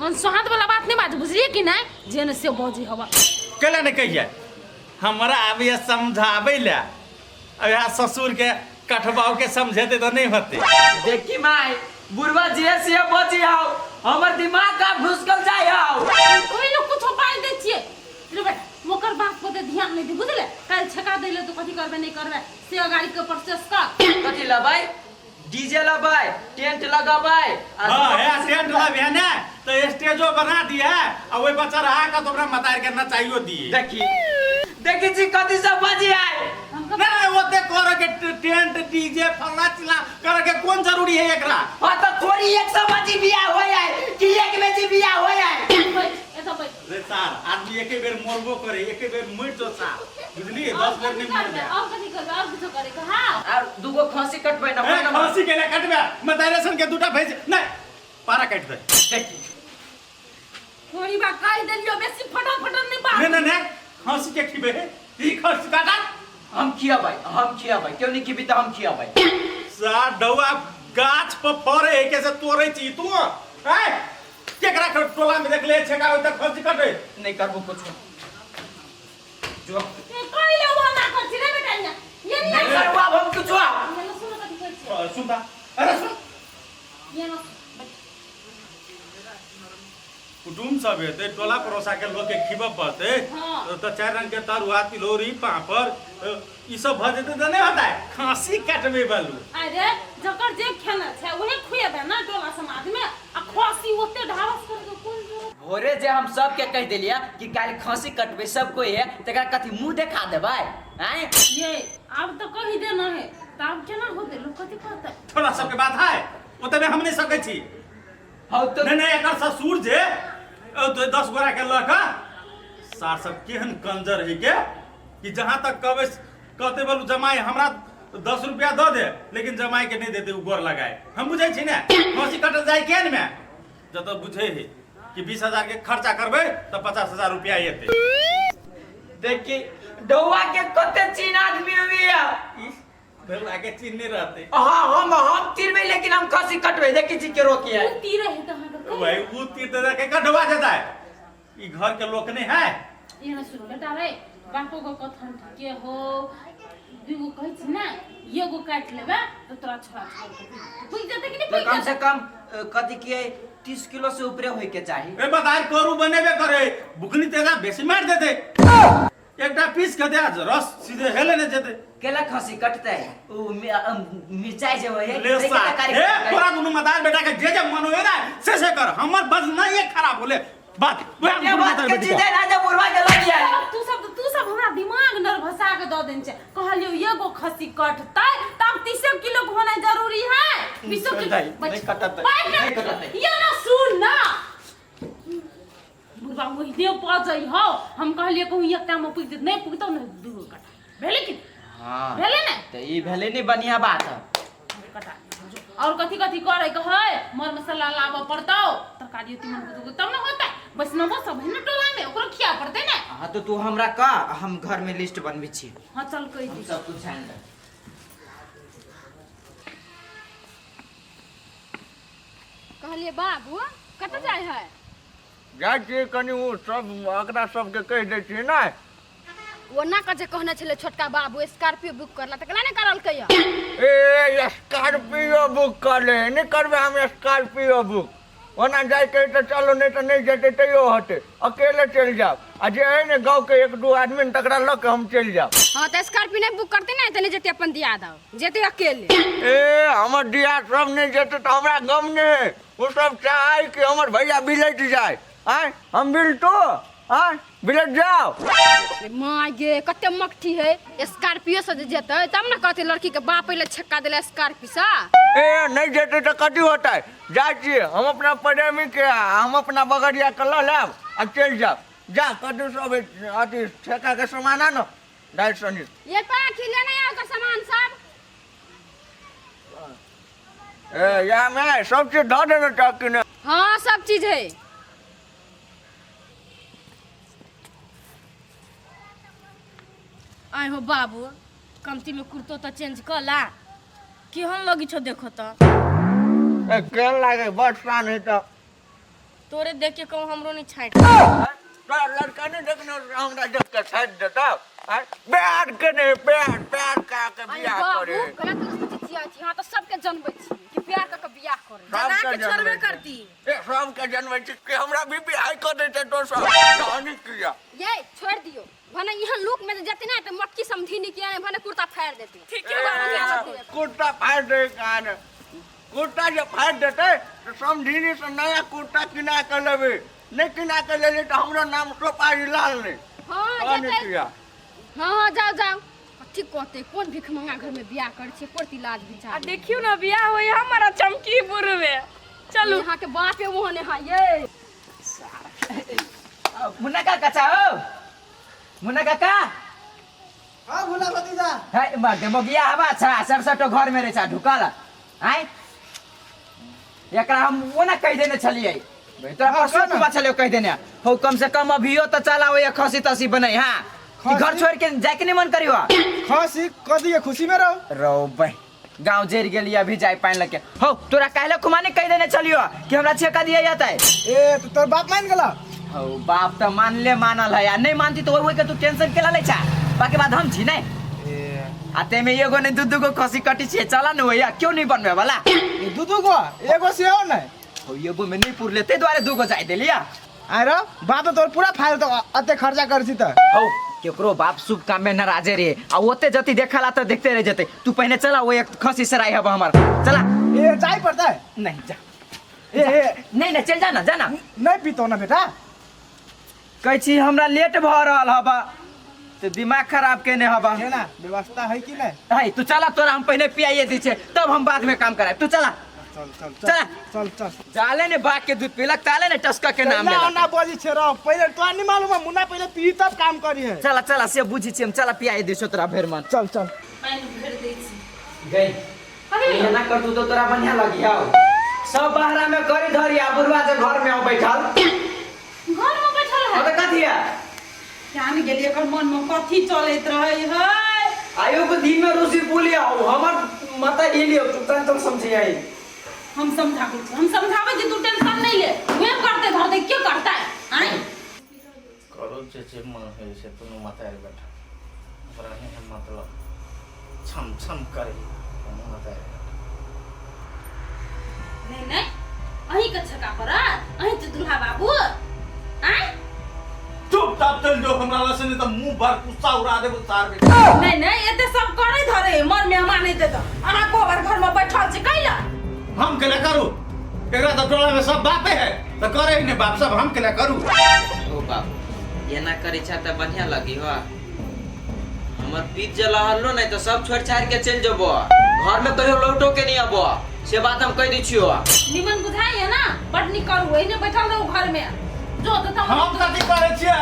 मन सोहात वाला बात नहीं बात बुझलिए कि नहीं जेने से बोझी हवा केला नहीं कहिए हमरा अब ये समझावे ले अब ससुर के कठबाव के समझेते तो नहीं होते। देखी माई बुढ़वा जे से बची आओ हमर दिमाग का घुसकल जाय आओ कोई लोग कुछ उपाय दे छिए रे बेटा मोकर बात पर ध्यान नहीं दे बुझले काल छका देले तो कथी करबे नहीं करबे से गाड़ी के प्रोसेस कर कथी लबाई डीजे लबाई टेंट लगाबाई हां है टेंट लगे ना तो स्टेजो बना दिया और ओई बच्चा रहा का तो हमरा मतार के ना चाहिए दिए देखी जी कथी सब बजी आए ना ओते करे के टेंट डीजे फला चिला करे के कौन जरूरी है एकरा हां तो थोड़ी 100 बजी बियाह हो जाए कि एक बजी बियाह हो जाए ऐसा भाई रे सार आदमी एके बेर मरबो करे एके बेर मर तो सा बुझली 10 बेर नहीं मर जाए और कथी करबे और कुछ करे का हां और दूगो खांसी कटबै ना ए फांसी के ले कटबे मतारेसन के दूटा भेज नहीं पारा काट दे देखी थोड़ी बात कह देलियो बेसी फटाफट नहीं बात नहीं फांसी के खिबे ई खर्च काटा हम खिया भाई क्यों नहीं खिबी तो हम खिया भाई सार डौआ गाछ पर फरे एके से तोड़े छी तू हैं केकरा टोला में देख ले छका होय त खर्च कटे नहीं करबो कुछ जो कोई लोग ना कर रे बेटा ये नहीं करबो अब हम कुछ ये ना सुनो कथी कहै छै सुनता अरे सुन ये ना कुटुम सब हेते टोला परोसा के लोग के खिबा पड़ते हाँ। तो चार रंग के तरुआ तिलोरी पापड़ ई सब भ जेते त नहीं होता है खांसी काटबे बालू अरे जकर जे खाना छै ओहे खुएबे ना टोला समाज में आ खांसी ओते ढावस कर के कोन जरूरत भोरे जे हम सब के कह देलिया कि काल खांसी कटबे सब कोई है तकरा कथी मुंह देखा देबै हैं ये अब तो कहि देना है तब केना होते लोग कथी कहते थोड़ा सब के बात है ओतबे हम नहीं सकै छी हौ तो नहीं एकर ससुर जे तो 10 गोरा के लक सार सब केहन कंजर है के कि जहां तक कहते बोलू जमाई हमरा 10 रुपया दो दे लेकिन जमाई के नहीं देते उ गोर लगाए हम बुझे छी ने फांसी कटल जाए केन में जब बुझे है कि 20,000 के खर्चा करबे तो 50,000 रुपया एते देखी डौआ के कते चीन आदमी हुइया फिर लागे चीन नहीं रहते हां हम तीर में लेकिन हम खांसी कटबे देखी जी के रोकी है तीर है कहां का भाई वो तीर दे के कटवा जाता है ई घर के लोग नहीं है ये ना सुनो बेटा रे बापो को कथन के हो दुगो कहै छी ना एगो काट लेबे तो तोरा छोड़ा छोड़ बुझ जते कि नहीं बुझ कम से कम कथी किए 30 किलो से ऊपर होय के चाहिए ए बताई करू बनेबे करे बुकनी तेजा बेसी मार देते एकटा पीस के दे रस सीधे हेले ने जेते केला खांसी कटते है मिर्चाई जे होय ले सा ए तोरा दुनु मदार बेटा के जे मन होय ना से कर हमर बस नहीं ये खराब होले बात ये बात के जीते राजा बुढ़वा के लग जाए तू सब हमरा दिमाग नर्वसा के द देन छै कहलियो एगो खसी कटतै तब 30 किलो होना जरूरी है 20 किलो नहीं कटतै नहीं कटतै ये ना सुन ना बुढ़वा वही दे पजई हो हम कहलिए कहूं एकटा में पुग नहीं पुगतो न दूगो कटा भेले कि हां भेले ने त ई भेले नहीं बढ़िया बात है कटा और कथी कथी करे कहै मर मसाला लाबो पड़तो तरकारी तीमन को तब न होतै बस नबो सब है न टोला में ओकरो खिया पड़तै ने हां तो तू हमरा का हम घर में लिस्ट बनबी छी हां चल कहि दी सब कुछ छान दे कहलिए बाबू कत जाय है जाइ छी कनी वो सब अकरा सब के कह दै छी ना वो ना कजे कहने छले छोटका बाबू स्कॉर्पियो बुक करला त केना ने करलकै ए स्कॉर्पियो बुक कर ले नहीं करबे हम स्कॉर्पियो बुक ओना जाए के तो चलो नहीं तो नहीं जेते तैयो होते अकेले चल जाओ आ जे है ने गांव के 1-2 आदमी ने तकरा लग के हम चल जाओ। हाँ तो स्कॉर्पियो नहीं बुक करते ना तो नहीं जेते अपन दिया दो जेते अकेले। ए हमर दिया सब नहीं जेते तो हमरा गम नहीं वो सब चाहे कि हमर भैया बिलट जाए आय हम बिल तो आय बिलट जाओ। माँ गे कते मक्ठी है स्कॉर्पियो से जेते तब ना कहते लड़की के बाप पहले छक्का देले स्कॉर्पियो से। ए नहीं जेते तो कथी होता है जा छिए हम अपना प्रेमी के हम अपना बगड़िया के ल लेब आ चल जाओ जा कदू सब अथी ठेका के सामान आनो 250 ये पा खिले नहीं आओ का सामान सब। ए या मैं सब चीज धो देना टक्की ने। हाँ सब चीज है। आय हो बाबू कमती में कुर्तो तो चेंज कर ला कि हम लोग छो देखो तो ए केन लागे बस पान है तो तोरे देख के कहूँ हमरो नहीं छाट। तो लड़का ने देखनो हमरा देख के छाट देता है बैठ के ने बैठ का के बियाह करे। गलत सोचिया छी हां तो सबके जनबै छी कि प्यार का बियाह करे जना के छोड़बे करती। ए सब के जनबै छी कि हमरा भी बियाह कर देते तो सब कहानी किया ये छोड़ दियो भने यहाँ लुक में जते ना तो मटकी समझी नहीं किया भने कुर्ता फाड़ देती। ठीक है कुर्ता फाड़ दे कान कुर्ता जो फाड़ देते तो समझीनी से नया कुर्ता किना कर लेबे नहीं किना कर ले तो हमरा नाम सोपारी लाल ने। हां कहानी जते किया हां जाओ जाओ ठीक कहते कौन भिख मंगा घर में बियाह करे छे कोती लाज बिचार। आ देखियो ना बियाह होई हमारा चमकीपुर में। चलो यहाँ के बापे मोहने हां ये मुन्ना का कचा हो मुन्ना काका हाँ भोला भतीजा है मर्दे मोगिया हवा छा सरसटो घर में रे छा ढुकल आय एकरा हम वो ना कह देने छलिए तोरा परसों में छलियो कह देने हो कम से कम अभियो तो चलाओ ये खसी तसी बनै हां कि घर छोड़ के जाए के नहीं मन करियो खसी कदी खुशी में रहो बे गांव जेर गेली अभी जाए पाइन लगे हो तोरा काहे कुमाने कह देने छलियो कि हमरा छेका दिया जाता है। ए तो तोर बाप मान गेला हो बाप तो मान ले मानल है या नहीं मानती तो वही के तू टेंशन केला ले छा बाकी बात हम छी नहीं आते में एगो नहीं दू गो खसी कटी छे चला न होया क्यों नहीं बनवे वाला दू गो एगो से हो नहीं हो एगो में नहीं पुरले ते द्वारे दू गो जाय देलिया आरो बात तो तोर पूरा फाइल तो अते खर्चा कर छी त हो केकरो बाप शुभ काम में नाराजे रे आ ओते जति देखला तो देखते रह जते तू पहले चला वो एक खसी सराय है हमार चला ए जाई पड़ता है नहीं जा ए नहीं नहीं चल जाना जाना नहीं पीतो ना बेटा कहै छी हमरा लेट भ रहल हबा तो दिमाग खराब केने हबा है ना व्यवस्था है कि नहीं है तू चला तोरा हम पहले पियाइए दी छे तब हम बाद में काम कराए तू चला चल चल चला। चल चल जाले ने बाग के दूध पीलक ताले ने टस्का के नाम ना लेला ना बोली छे रहो पहले तो नहीं मालूम है मुन्ना पहले पी तब काम करी है चला चला से बुझी छी हम चला पियाइए दी तोरा भेर मन चल चल पानी भर दे छी। गई ये ना कर तू तो तोरा बढ़िया लगी आओ सब बहरा में करी धरी आ बुढ़वा जे घर में बैठल घर में बैठल है अब कथी है जान गेली एकर मन में कथी चलैत रहै है। आयो को दिन में रोसी बोलिया हमर माता हिलियो तू तन समझी आई हम समझावे कि तू टेंशन नहीं ले वे करते धर दे क्यों करता है आई करो चेचे मन है से तुनु माता बैठा हमरा नहीं मतलब छम छम करे तुनु माता नहीं नहीं अही के छका पर अही तो दुल्हा बाबू आई चुपचाप चल जो हमरा लसे नहीं तो मुंह भर गुस्सा उड़ा दे सार में। नहीं नहीं एते सब करे धरे मन मेहमान एते तो अहा को घर में बैठल छी कैला हम केला करू एकरा तो टोला में सब बापे है तो करे ही नहीं बाप सब हम केला करू ओ बाप ये ना करे छा त बढ़िया लगी हो हमर पीत जला हल्लो नहीं तो सब छोड़ छाड़ के चल जबो घर में कहियो लौटो के नहीं आबो से बात हम कह दी छियो निमन बुझाई है ना बड नी करू एने बैठल रहू घर में जो तो हम कथी करे छिए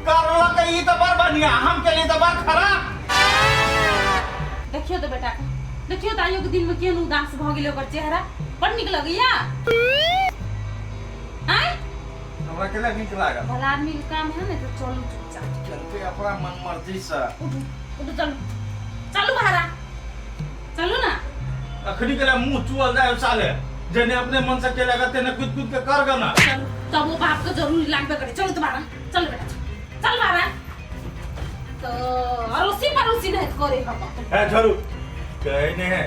करला के ई तो बड़ बढ़िया हम के लिए तो बड़ खराब। देखियो तो बेटा देखियो ताइयो के दिन में केन उदास भ गेल ओकर चेहरा बड निक लगैया आय हमरा के लिए निक लागल भला आदमी के काम है ना तो चलू चुपचाप चलते अपना मन मर्जी से उठो चलो चलो बाहर चलो ना अखनी के लिए मुंह चुअल जाए साले जने अपने मन से केला तेने कूद कूद के कर गना चलो तब वो बाप को जरूरी लागबे करे चलो तुम्हारा चल बेटा चल बाहर तो अरोसी परोसी नहीं करे हम है झरू कहने है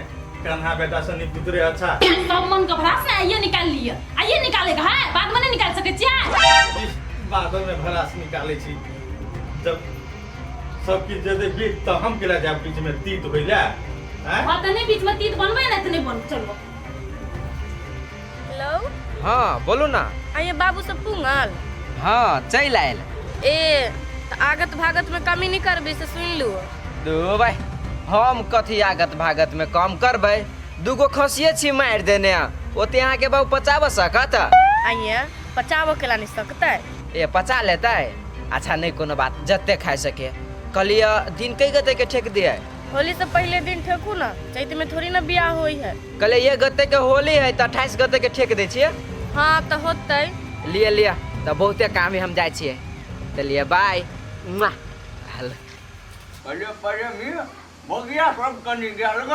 कान्हा बेटा सनी पुत्रे अच्छा सब मन का भरास ने आइए निकाल लिए, आइए निकालेगा है, बाद में नहीं निकाल सके छियै। इस बादल में भरास निकाले छी जब सब की जदे बीत तो हम केला जाब बीच में तीत होइला हैं हां तने बीच में तीत बनबै ना तने बन चलो। हेलो हाँ बोलू ना। आइए बाबू सब पुंगल हाँ चल आयल। ए त आगत भागत में कमी नहीं करबे से सुन लू। दो भाई हम कथी आगत भागत में कम करबै, दूगो खसिए छी मार देने ओते यहाँ के बाबू पचाव सकत। आइए पचाव केला नहीं सकते ये पचा लेता है। अच्छा नहीं कोनो बात, जत्ते खाए सके। कलिया दिन कई गते के ठेक दिए। होली से पहले दिन ठेकू ना, चैत में थोड़ी ना बियाह होई है। कले ये गते के होली है तो 28 गते के ठेक दे छिए। हाँ तो होते लिए लिया तो बहुते काम ही हम जाए छिए। चलिए बाय। पहले मी बगिया सब कनी गेल ग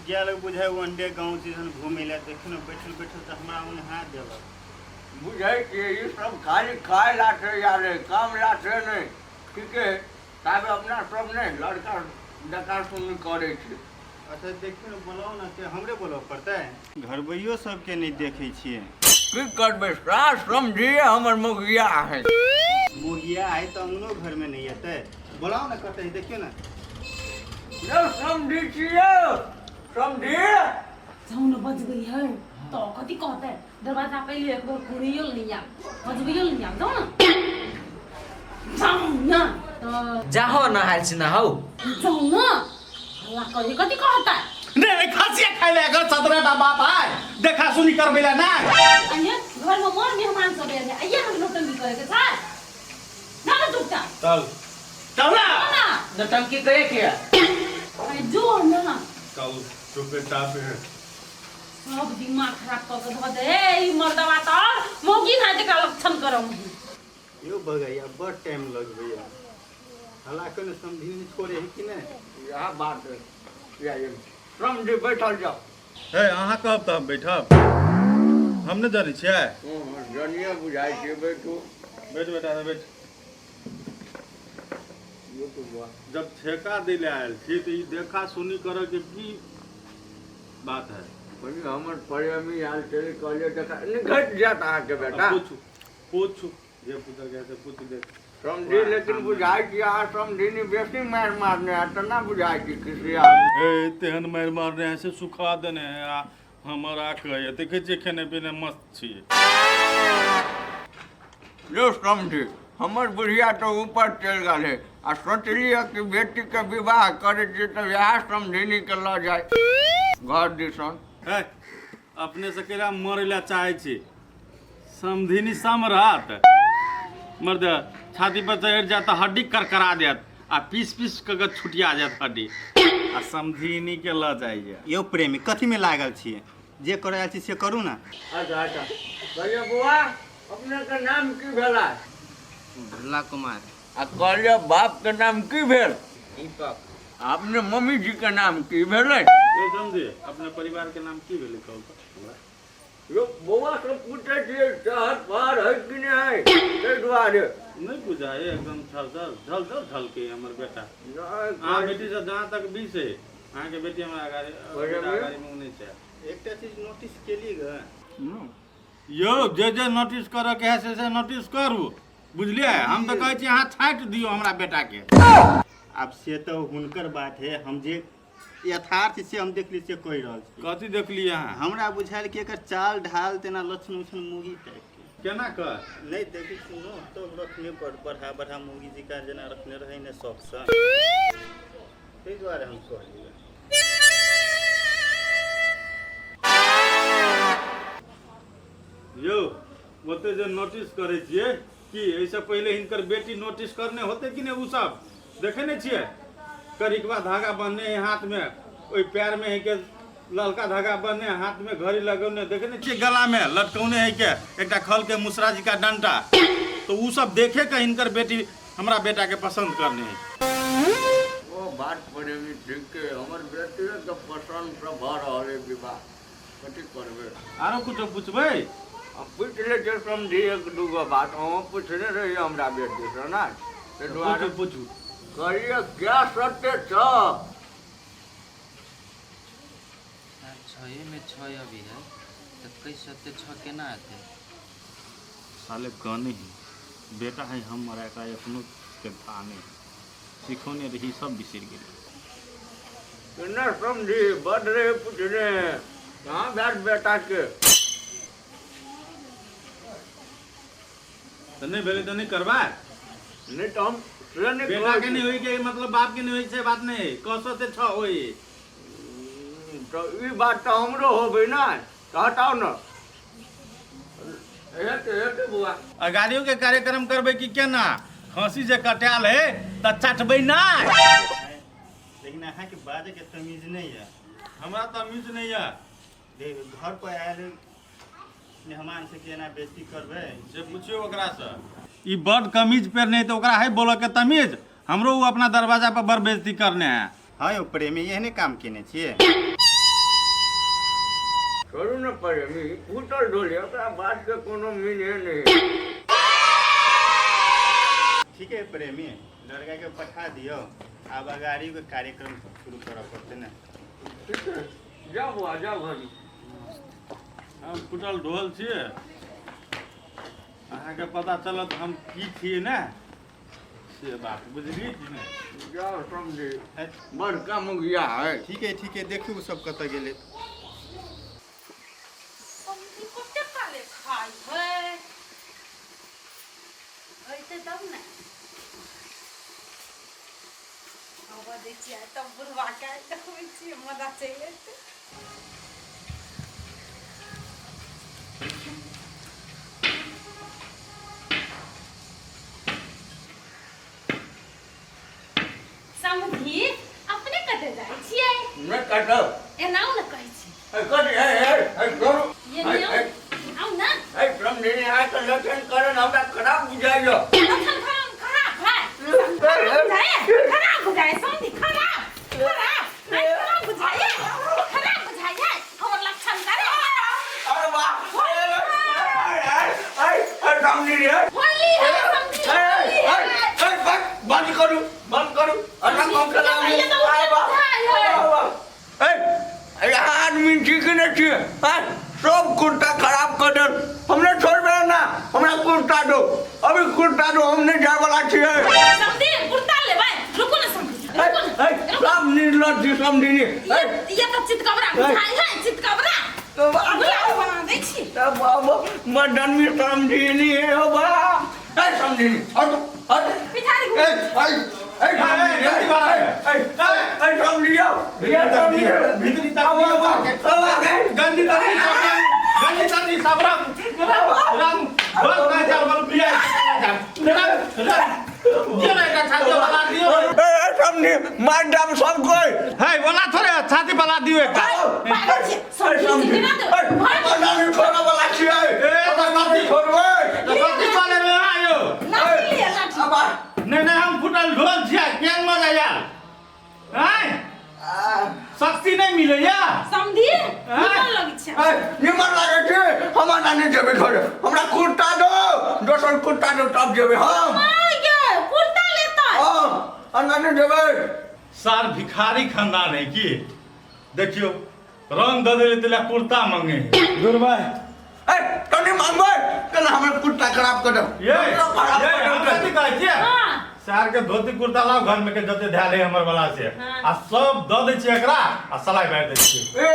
गेल बुझाय वनडे गाँव सीजन घूमे ले देखिन बैठल बैठल तो हमरा उन्हें हाथ देलक। बुझाई के ई सब खाली खाए लाथे यारे काम लाथे नहीं ठीक है ताबे अपना सब नहीं लड़का डका सुनी करे छी। अच्छा देखिन बोलाओ ना के हमरे बोलाव पड़ता है, घरबैयो सबके नहीं देखे छिए। की करबे सास समझिए हमर मुखिया है। मुगिया है तो अंगनो घर में नहीं आते, बोलाओ ना कहते हैं देखियो ना। यो समझी छिए समझी जाऊ न बज गई है तो कथी कहते है, दरवाजा पे एक बार घुरियो लिया बजबियो लिया जाऊ ना जाऊ ना तो जाहो ना हाल छी ना हो जाऊ ना हल्ला करे कथी कहता है। ने खसिया खाइ ले अगर 17 टा बाप है देखा सुनी करबेला ना अन्य घर में मोर मेहमान सब आए आइए हम नौटंकी करे के साथ ना ना चुपचाप चल चल ना नौटंकी करे के अरे जो ना चल चुपचाप है सब दिमाग खराब कर के धो दे ई मर्दवा तो मोगी ना के लक्षण करम यो भगैया बड़ टाइम लग भैया हला कने समझी नहीं छोड़े है कि नहीं। यह बात है या ये समझी बैठल जाओ है अहाँ कहब त हम बैठब हम न जानै छियै। जनिया बुझाई के बैठो बैठ बेटा बैठ। जब ठेका दिले आयल छी तो ई देखा सुनी करे के की बात है। बनी हमर प्रेमी आयल चले कहलिए देखा नहीं घट जाता है के बेटा पूछ जे पूछा गया से पूछ दे समझी लेकिन बुझाई कि आ समझी नहीं बेसी मार मारने है तो ना बुझाई कि किसी ए तेहन मार मारने हैं से सुखा देने हैं हमारा कहे देखे छियै खेने पीने मस्त छियै। जो समझी हमर बुढ़िया तो ऊपर चल गए आ सोचलिए कि बेटी के विवाह करे छी तो यह समझी के ल जाए घर दिसन है अपने से केला मरे ला चाहे छी समधिनी समरहत मर्द छाती पर चढ़ जात तो हड्डी करकरा देत आ पीस पीस के छुटिया जात हड्डी आ समधिनी के ल जाइए। यो प्रेमी कथी में लागल छिए, जे करे छी से करू ना। अच्छा अच्छा कहलिए बुआ अपने के नाम की भेला? भरला कुमार। आ कहलिए बाप के नाम की भेल? दीपक। आपने मम्मी जी के नाम की भेले? तो समझे अपने परिवार के नाम की भेले कहू तो यो बुआ सब पूछे छिए शहर पार है कि नहीं है ते दुआरे नहीं पूछा है एकदम झल झल के हमर बेटा हां बेटी से जहां तक 20 है अहाँ के बेटी हमरा गाड़ी में नहीं छै। एकटा चीज नोटिस केली ग यो जे नोटिस करे के है से नोटिस करू बुझलिए। हम तो कहै छी अहाँ छांट दियो हमरा बेटा के। अब से तो हुनकर बात है, हम जे यथार्थ से हम देखली से कह रहल छी। कथी देखली अहाँ? हमरा बुझायल कि एकर चाल ढाल तेना लक्षण उछन मुगी टाइप के केना कर नहीं देखी सुनो तो रखने पर बढ़ा बढ़ा मुगी जी का जना रखने रहे ने शौक से ताहि दुआरे हम कहलिए। यो ओते जे नोटिस करे छिए कि ऐसे पहले हिनकर बेटी नोटिस करने होते कि नहीं उ सब देखे नहीं छिए। करिकवा धागा बन्हने हाथ में ओई पैर में है के ललका धागा बन्हने हाथ में घड़ी लगौने देखे नहीं छिए गला में लटकौने है के एकटा खल के मुसरा जी का डंटा तो उ सब देखे के हिनकर बेटी हमरा बेटा के पसंद करने है। ओ बात प्रेमी ठीक है हमर बेटी के पसंद से भ रहल है विवाह कथी करबे आरो कुछ पूछबै? अब पूछ ले जे समझी एक दूगो बात हम पूछने रही हमरा बेटी से ना ते दुआरे पूछू कहिए क्या सत्य छ छः में छः अभी है तो कई सत्य छः केना आते? साले कहने ही बेटा है हमारा का अपनों के थाने सिखोने रही सब बिसर गए। न समझी बढ़ रहे पूछने कहाँ बैठ बेटा के तो नहीं भेले तो नहीं करवा नहीं तो हम बेटा के नहीं हुई के मतलब बाप के नहीं हुई से बात नहीं कसो से छ होई तो ये बात तो हमरो हो गई ना तो हटाओ ना बुआ गाड़ियों के कार्यक्रम करबे कि केना खांसी से कटाल है तो चटबे ना। लेकिन अहाँ के बाजे के तमीज नहीं है। हमरा तमीज नहीं है। घर पर आयल मेहमान से केना बेइज्जती करबे से पूछियो ओकरा से ई बड़ कमीज पर नहीं तो ओकरा है बोलो के तमीज हमरो वो अपना दरवाजा पर बड़ बेइज्जती करने है। हाँ यौ प्रेमी एहने काम केने छियै। छोड़ू न प्रेमी उतर डोले ओकरा बात के कोनो मीने नहीं। ठीक है प्रेमी लड़का के पठा दियो अब गाड़ी के कार्यक्रम शुरू करऽ पड़ते ना। ठीक है जाओ बुआ जाओ घर हम कुटल ढोल छियै अहाँ के पता चलत हम की छियै ना से बात बुझलियै कि नहीं। जाओ समझे बड़का मुखिया है। ठीक है देखू सब कत गेले। तब बुढ़वा के देखबै छी मजा चलि एतै। समधी अपने कते जाइ छियै? मैं कटब एनाउ न कहै छी। कट है करो ये नहीं आउ ना। है समझे नहीं आए तो लक्षण करन हमरा खराब बुझाइयो। लक्षण खराब है। खराब हो जाए समधी खराब बुझाइए खराब बुझाइए और लक्षण करे। अरे वाह समझी रे होली है समधी बंद करू अच्छा कौन चला ये तो ए आदमी ठीक नहीं छे सब कुर्ता खराब कर दे हमने छोड़ दे ना हमरा कुर्ता दो अभी कुर्ता दो हमने जाए वाला छे समधी कुर्ता ले भाई रुको ना समधी सब निर्लज जी समझी ये तो चितकबरा बुझाई है चितकबरा तो बुलाओ बना दे छी। तब अब मदन में समझी नहीं है हो बा ए समझी हट पिछाड़ी भीतरी गंदी तरी सब रंग बस ना चल बोल पिया ये ना छाती वाला दियो समझी मार डाम सब कोई है बोला थोड़े छाती वाला दियो एक समधी ना दो मदन छोड़ा वाला छिए ए तो छोड़वे तो छाती वाले में आयो लाठी ले लाठी अब नहीं हम फुटल ढोल छिया केन मजा यार हैं शक्ति नहीं मिले या समधी निकल लगी छै निमन लागे छे हमरा नानी जेबे घरे हमरा कुर्ता दो दोसर कुर्ता दो तब जेबे हम ये कुर्ता लेता हां नानी जेबे सार भिखारी खानदान है की देखियो रंग दे देले तेला कुर्ता मांगे दुर्बा ए तने मांगबे कल हमरा कुर्ता खराब कर दो ये कथि कहै छियै हां सार के धोती कुर्ता लाओ घर में के जते ध्याले हमर वाला से आ सब द दे छी एकरा आ सलाई बांध दे छी ए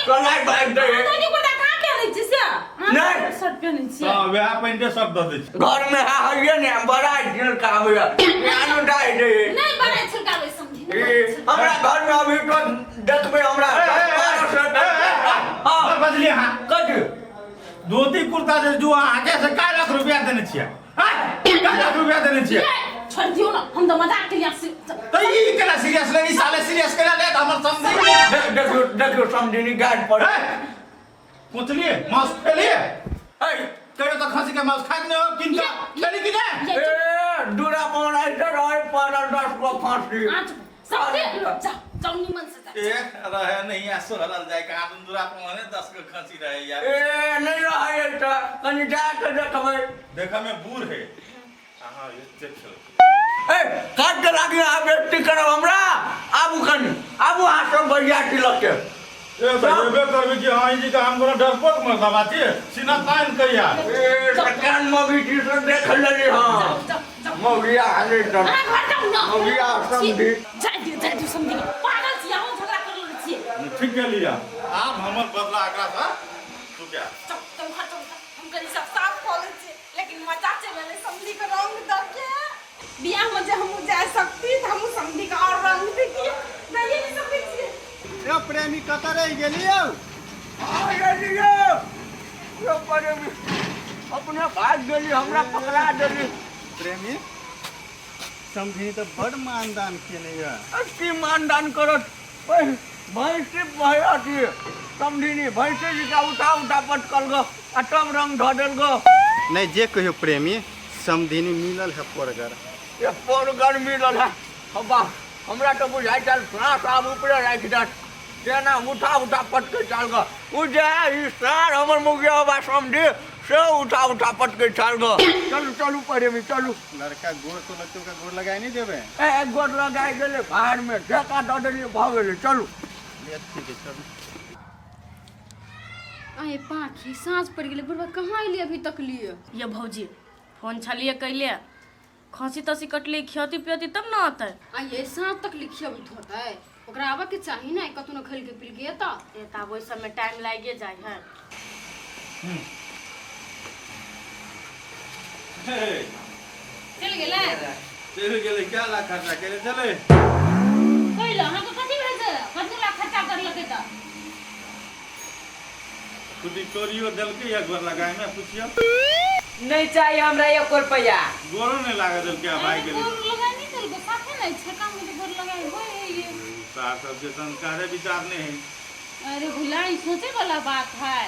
कलाई बांध दे तोनी कुर्ता कहां पहनै छी से नहीं शर्ट पहनै छी हां वे पेंटे सब द दे छी घर में है ने बड़ा दिल का आवे यानो डाई दे नहीं बने छिलकावे समधी ए हमरा घर में अभी तो देखबे हमरा हां बदली हां कट धोती कुर्ता जे जो आगे से का लाख रुपया देने छियै हां का लाख रुपया देने छियै छोड़ दियो ना हम तो मजाक के लिए तो ई केना सीरियस ले ई साले सीरियस केना ले हमर समझी देखो समझी नहीं गाड़ पर पुतलिए मांस खेलिए ए कहियो तो खसी के मांस खाइ न किनका खेली कि नहीं ए दूरा पौना इधर आए 10 को फांसी समझे जाओ निमन से ए रहे नहीं आ सोहरल जाय का दूरा पौने 10 को खसी रहे यार ए नहीं रहे त कनी जा के देखबै देखा में बूढ़ है हां ये चेक चलो ए काट के लागे आ बेटी करब हमरा आबू कनी आबू हाथ बढ़िया तिलक के ए बेबे करबे कि हां जी का हम कोनो डरपोक मर दबाती सीना तान कहिया ए सकान मौगी जी से देख लेली हां मौगिया हाले डर मौगिया समझी जाय समझी पागल छी हम झगड़ा कर ले छी ठीक है लिया आप हमर बदला आकरा था तू क्या तुम हम करी सब साफ खोले छी लेकिन मजा चले समझी का रंग द के बियाह में जे हम जा सकती त हम समझी का और रंग देखिए नहीं नहीं सकती छी ए प्रेमी कतऽ रह गेलियो आ गेलियो यो प्रेमी अपने भाग गेली हमरा पकड़ा देली प्रेमी समझी तो बड़ मानदान केने या की मानदान करत भैंसी भैया थी समझी भैंसी जी का उठा पटकल गो अटम रंग धऽ देल गो नहीं जे कहियो प्रेमी समधिनी मिलल है पोरगर ये पोरगर मिलल है हब्बा हमरा तो बुझाई चल सास आब ऊपरे राखि दत तेना उठा पटके चल गो उ जे ई सार हमर मुगिया बा समझी से उठा पटके चल गो चलू प्रेमी चलू लड़का गोड़ तो लगते का गोड़ लगाई नहीं देबे ए गोड़ लगाई गेले बाहर में ढेका दऽ देलिए भऽ गेलै चलू ठीक है चल अरे पाखी साँझ पड़ गेलै बुढ़वा कहाँ अइली अभी तक लिए ये भौजी फोन छलिए कैले खांसी तसी कटले खियती पियती तब ना आते आ ये साँझ तक लिखिए होतै ओकरा आबऽ के चाही ना कतनो खेल के पिल के त ए तब ओइ सब में टाइम लागे जाय है चल गेलै क्या ला खर्चा करे चले कइला हम तो कथि भेजे कथि ला खर्चा करलके त खुदी चोरियो देलके या गोर लगाए में पूछियो नहीं चाहिए हमरा 1 रुपया गोरो नहीं लागे देल क्या भाई के गोर लगा नहीं चल के साथे नहीं छका में गोर लगाई होय ये सार सब के संस्कार विचार नहीं है अरे भुलाई सोचे वाला बात है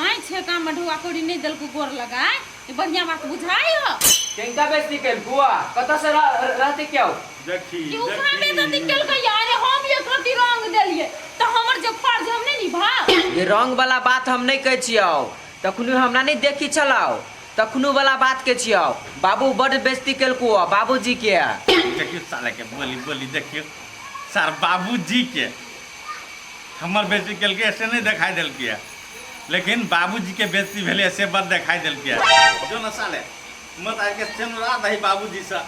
आय छका में ढुआ कोड़ी नहीं दल को गोर लगाए ये बढ़िया बात बुझाई हो केंका बेइज्जती कल बुआ कतऽ से रहते क्या हो देखी क्यों कहां बेइज्जती कल के यार हम एक रति रंग देलिए तो हमर जे फर्ज हम नहीं निभा ये रंग वाला बात हम नहीं कह छियो तखनु हमरा नहीं देखी चलाओ तखनु वाला बात के छियो बाबू बड़ बेइज्जती केलको बाबूजी के देखियो साले के बोली देखियो सर बाबूजी के हमर बेइज्जती केल के ऐसे नहीं दिखाई देल किया लेकिन बाबूजी के बेइज्जती भेले ऐसे बड़ दिखाई देल किया जो न साले मत आके चनरा दही बाबूजी सा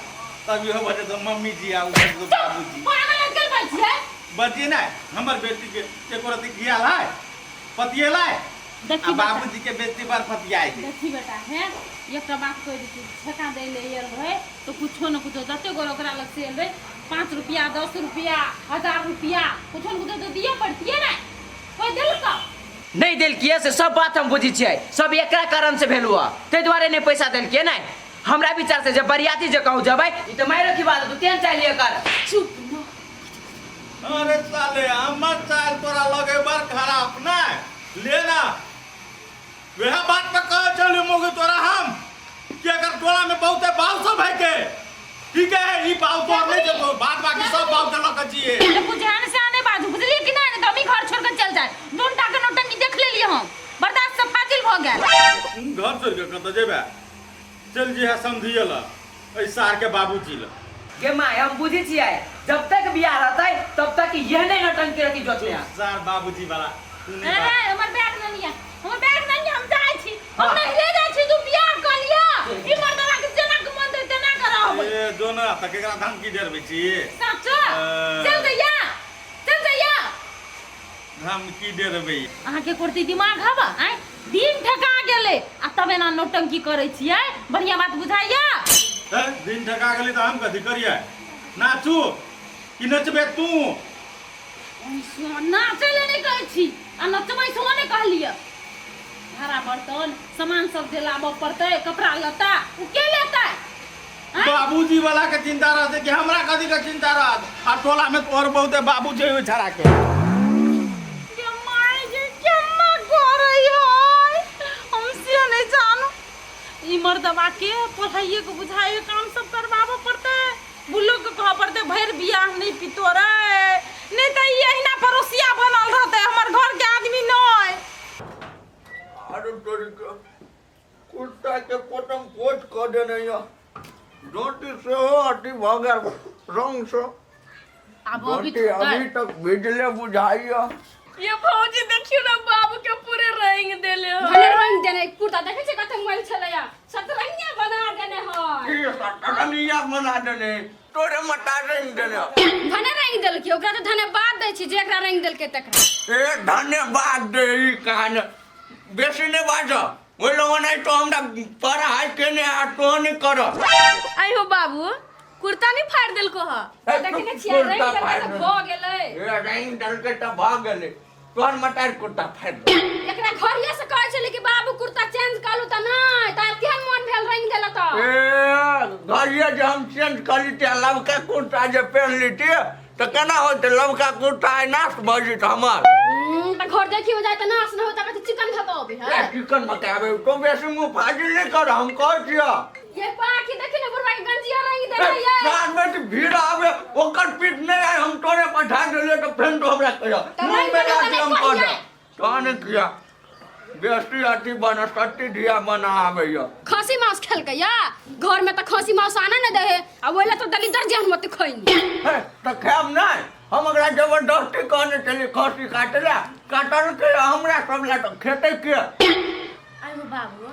तब यो बजे तो मम्मी जी आ उधर तो बाबूजी पागल अंकल बचिए बचिए ना हमर बेटी के कोरती किया लाए पतिए लाए देखी बाबूजी के बेइज्जती पर पतियाई देखी बेटा है एक बात कह दी छका दे ले यार भाई तो कुछो न कुछो जते गोर ओकरा लग से ले 5 रुपया 10 रुपया 1000 रुपया कुछो न कुछो तो दिए पड़ती है ना कोई दिल का नहीं दिल किए से सब बात हम बुझी छियै सब एकरा कारण से भेल हुआ ते द्वारे नहीं पैसा दिल के नहीं हमरा विचार से जब बरियाती जे कहू जबै ई तो मारो की बात तू केन चाहिए कर चुप अरे साले हमर चाल तोरा लगे बार खराब ना लेना वह बात पे कह चले मोगे तोरा हम कि अगर टोला में बहुते बाल सब है के ठीक है ई बाल तो नहीं जब बात बाकी सब बाल के लग चाहिए ये बुझाने से आने बाजू बुझलिए कि नहीं तो हम ही घर छोड़ कर चल जाए दोन टाके नोटंकी देख ले लिए हम बर्दाश्त से फाजिल हो गया घर छोड़ के कत जेबे चल जी है समझिए ला ए सार के बाबूजी ला के माय हम बुझी छियै जब तक बियाह रहतै तब तक यह नहीं नटंकी रखी जोतले सार बाबूजी वाला ए हमर बैग नहीं है हमर बैग नहीं हम जाय छी हम नहीं ले जाय छी तू बियाह कर लिया ई मर्दवा के जना के मन दे तना करब ए दोना तक एकरा धमकी देबे छी सच चल दैया धमकी देबे अहाँ के कोरती दिमाग हवा आय दिन ठका गेले आ तबे ना नोटंकी करे छियै बढ़िया बात बुझाइया दिन ठका गेली तो हम कथी करिए नाचू कि नचबे तू नाचे ले नहीं कहै छी आ नचबै सो नहीं कहलिए भाड़ा बर्तन सामान सब जे लाबऽ पड़तै कपड़ा लत्ता उ के लेतै बाबूजी वाला के चिंता रहते कि हमरा कथी के चिंता रहत आ टोला में तोर बहुते बाबूजी होय छड़ा के ये माय जे केना करे है हम से नहीं जानू ई मर्दवा के पढ़ाइए के बुझाइए काम सब करवाबऽ पड़तै बुल्लो के कह पड़तै भैर बियाह नहीं पितोरे नहीं तो यही पड़ोसिया बनल रहते हमर घर के आदमी नहीं अरे तोरी के कुत्ता के पोटम पोट कर देने या रोटी से हो अति भगल रंग से अब अभी रोटी अभी तक बिजले बुझाइया ये भौजी देखियो ना बाबू के पूरे रंग देले हो भने रंग देने कुर्ता देखे छे कते मोबाइल छलैया सतरंगिया बना देने है ये सतरंगिया बना देने तोरे मटा रंग देने भने रंग देल के ओकरा त धन्यवाद दै छी जेकरा रंग देल के तकरा ए धन्यवाद दे ई कान बेसी ने बाज ओइ लोग नहीं तो हमरा पढ़ाई केने आ तो नहीं कर आई हो बाबू कुर्ता नहीं फाड़ देल को ह देखने छिया रंग देल के भ गेलै ए रंग दल के त भाग गेले तोर मटार कुर्ता फाड़ दे एकरा घरिया से कहै छले कि बाबू कुर्ता चेंज करू त नै त केहन मन भेल रंग देला त ए घरिया जे हम चेंज करी ते लवका कुर्ता जे पहन लीती तो केना होते लवका कुर्ता है नाश भजी त हमर त घर देखियो जाय त नाश न होता त चिकन खतो अबे है चिकन मकाबे तो बेसी मुंह फाजिल नहीं कर हम कह छिया ये पाखी देखि न बुरबा के गंजिया रंग देले ये साथ में तो भीड़ आवे ओकर पीठ नहीं आए हम तोरे पठा देले तो फेन तो हमरा कह मुंह में लाके हम कर कान किया बेसी अति बनस्पति दिया बना आवे यो खसी मांस खेल के या घर में त खसी मांस आना न दे आ ओइला तो दलिदर जेहन मत खइनी है तो खाम नहीं हम अगला जबरदस्ती कहने चली खसी काटला काटल के हमरा सब ला तो खेते के आई हो बाबू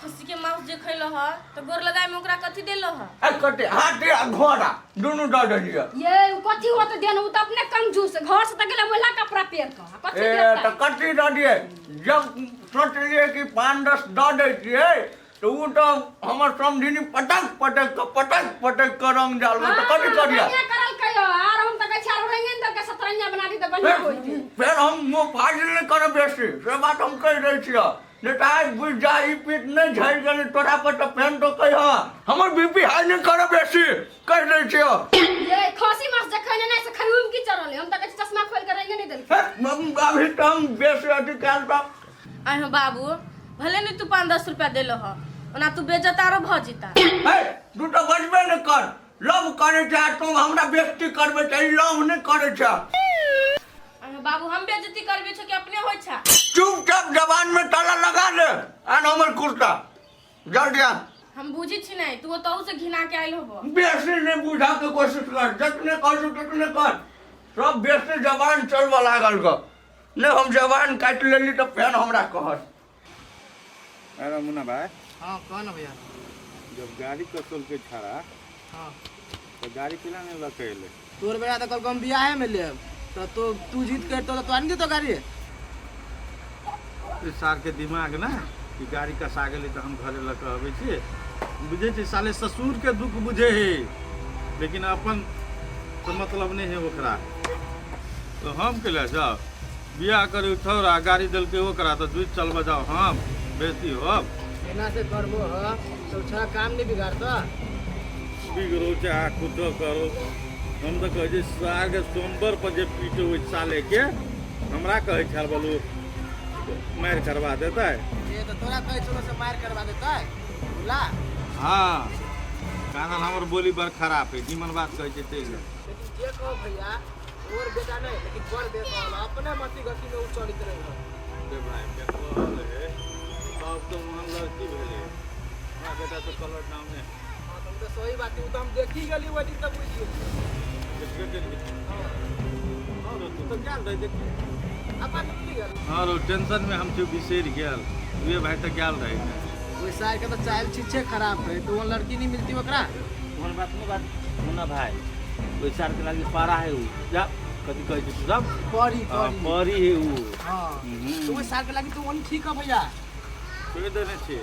खसी के मांस जे खइलो ह तो गोर लगाय में ओकरा कथि देलो ह ए कटे हाथी आ घोड़ा दोनों दे दिया ये कथि होत देन उ त अपने कंजूस घर से त गेला मोला कपड़ा पेर का कथि ए देता तो कटी दे दिए जब सोच लिए कि 5-10 दे दिए तो वो तो हमर समझिनी पटक कर रंग डाल तो कथि करिया क्या करल कयो आर हम त कह चार रंगन दे के सतरंगिया बना दी त बढ़िया होई फिर हम मुंह फाजिल नहीं करे बेसी से बात हम कह रही छिया नेताई बुझ जा ई पीठ नहीं झड़ गेले तोरा पर तो फैन तो कह हमर बीपी हाई नहीं करे बेसी कह रही छिया ये खसी मांस जखने नहीं से खरूम की चरले हम त कह चश्मा खोल के रंग नहीं देल मम अभी तो हम बेसी अधिकार बा आई हो बाबू भले नहीं तू 5-10 रुपया देलो ह ओना तू बेजतारो भ जिता है तू तो बजबे न कर लव करे जा तुम हमरा बेइज्जती करबे चाहिए लव नहीं करे जा आई हो बाबू हम बेइज्जती करबे छ कि अपने होय छ चुपचाप जवान में ताला लगा दे आन हमर कुर्ता जल्दी आ हम बुझी छी नहीं तू तहु से घिना के आइल होबो बेसी नहीं बुझा के कोशिश कर जितने कर उतने कर सब बेसी जवान चलवा लागल ग ने हम जवान काट लेली तो फेन हमरा कहत अरे मुन्ना भाई हां कौन है भैया जब गाड़ी कसल के छाड़ा हां तो गाड़ी पिला नहीं लकेले तोर बेटा त कल गम बियाह में ले तो तू जीत कर तो आन दे तो गाड़ी इस सार के दिमाग ना कि गाड़ी कसा गेली तो हम घरे लग आवे छी बुझे छी साले ससुर के दुख बुझे है लेकिन अपन तो मतलब नहीं है ओकरा तो हम के ले जाओ बियाह करे उठौरा गाड़ी दल के ओकरा तो दूध चल बजाओ हम बेइज्जती हो एना से करबो ह तो छा काम नहीं बिगाड़ता बिगड़ो चाहे कुछ करो हम तो कहे सार के सोमवार पर जे पीटे हुए साले के हमरा कहे छाल बोलू मार करवा देता है ये तो तोरा कहे चलो से मार करवा देता है बोला हाँ कानल हमर बोली बड़ खराब है निमन बात कहे छै तेज लेकिन जे कहो भैया और बेटा नहीं लेकिन बड़ बेटा अपने मती गति में उचलित रहे दे भाई देखो हाल है अब तो वहां लड़की भेले हां बेटा तो कलर नाम ने हां तुम तो सही बात है, वो तो हम देखी गली वो दिन तक बुझिए देखिए के हां तू तो जान रहे देखी अपन नहीं गल हां रो टेंशन में हम जो बिसेर गेल वे भाई तो गेल रहे वो सार के तो चाइल्ड चीजे खराब है तो वो लड़की नहीं मिलती ओकरा कौन बात में बात मुन्ना भाई ओइ सार के लागी पारा है उ जा कथि कहै छै तू सब परी परी है उ हां तो वो सार के लगी तो वो ठीक है भैया कह देने छे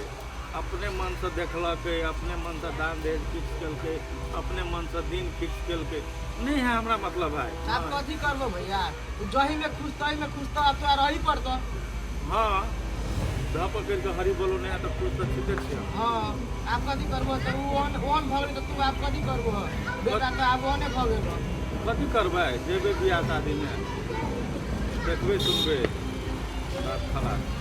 अपने मन से देखलक अपने मन से दान दे फिक्स करके अपने मन से दिन फिक्स करके नहीं है हमरा मतलब है आप कथी करबो भैया जही में खुश तही में खुश तो आप तो रही पड़तो हाँ धा पकड़ के हरी बोलो नहीं तो खुश तो ठीक है हां आप कथी करबो तो ओन भगले तो तू आप कथी करबो बेटा तो आप ओने भगेलो कथी करबै जेबे बियाह शादी में देखबे सुनबे बात खराब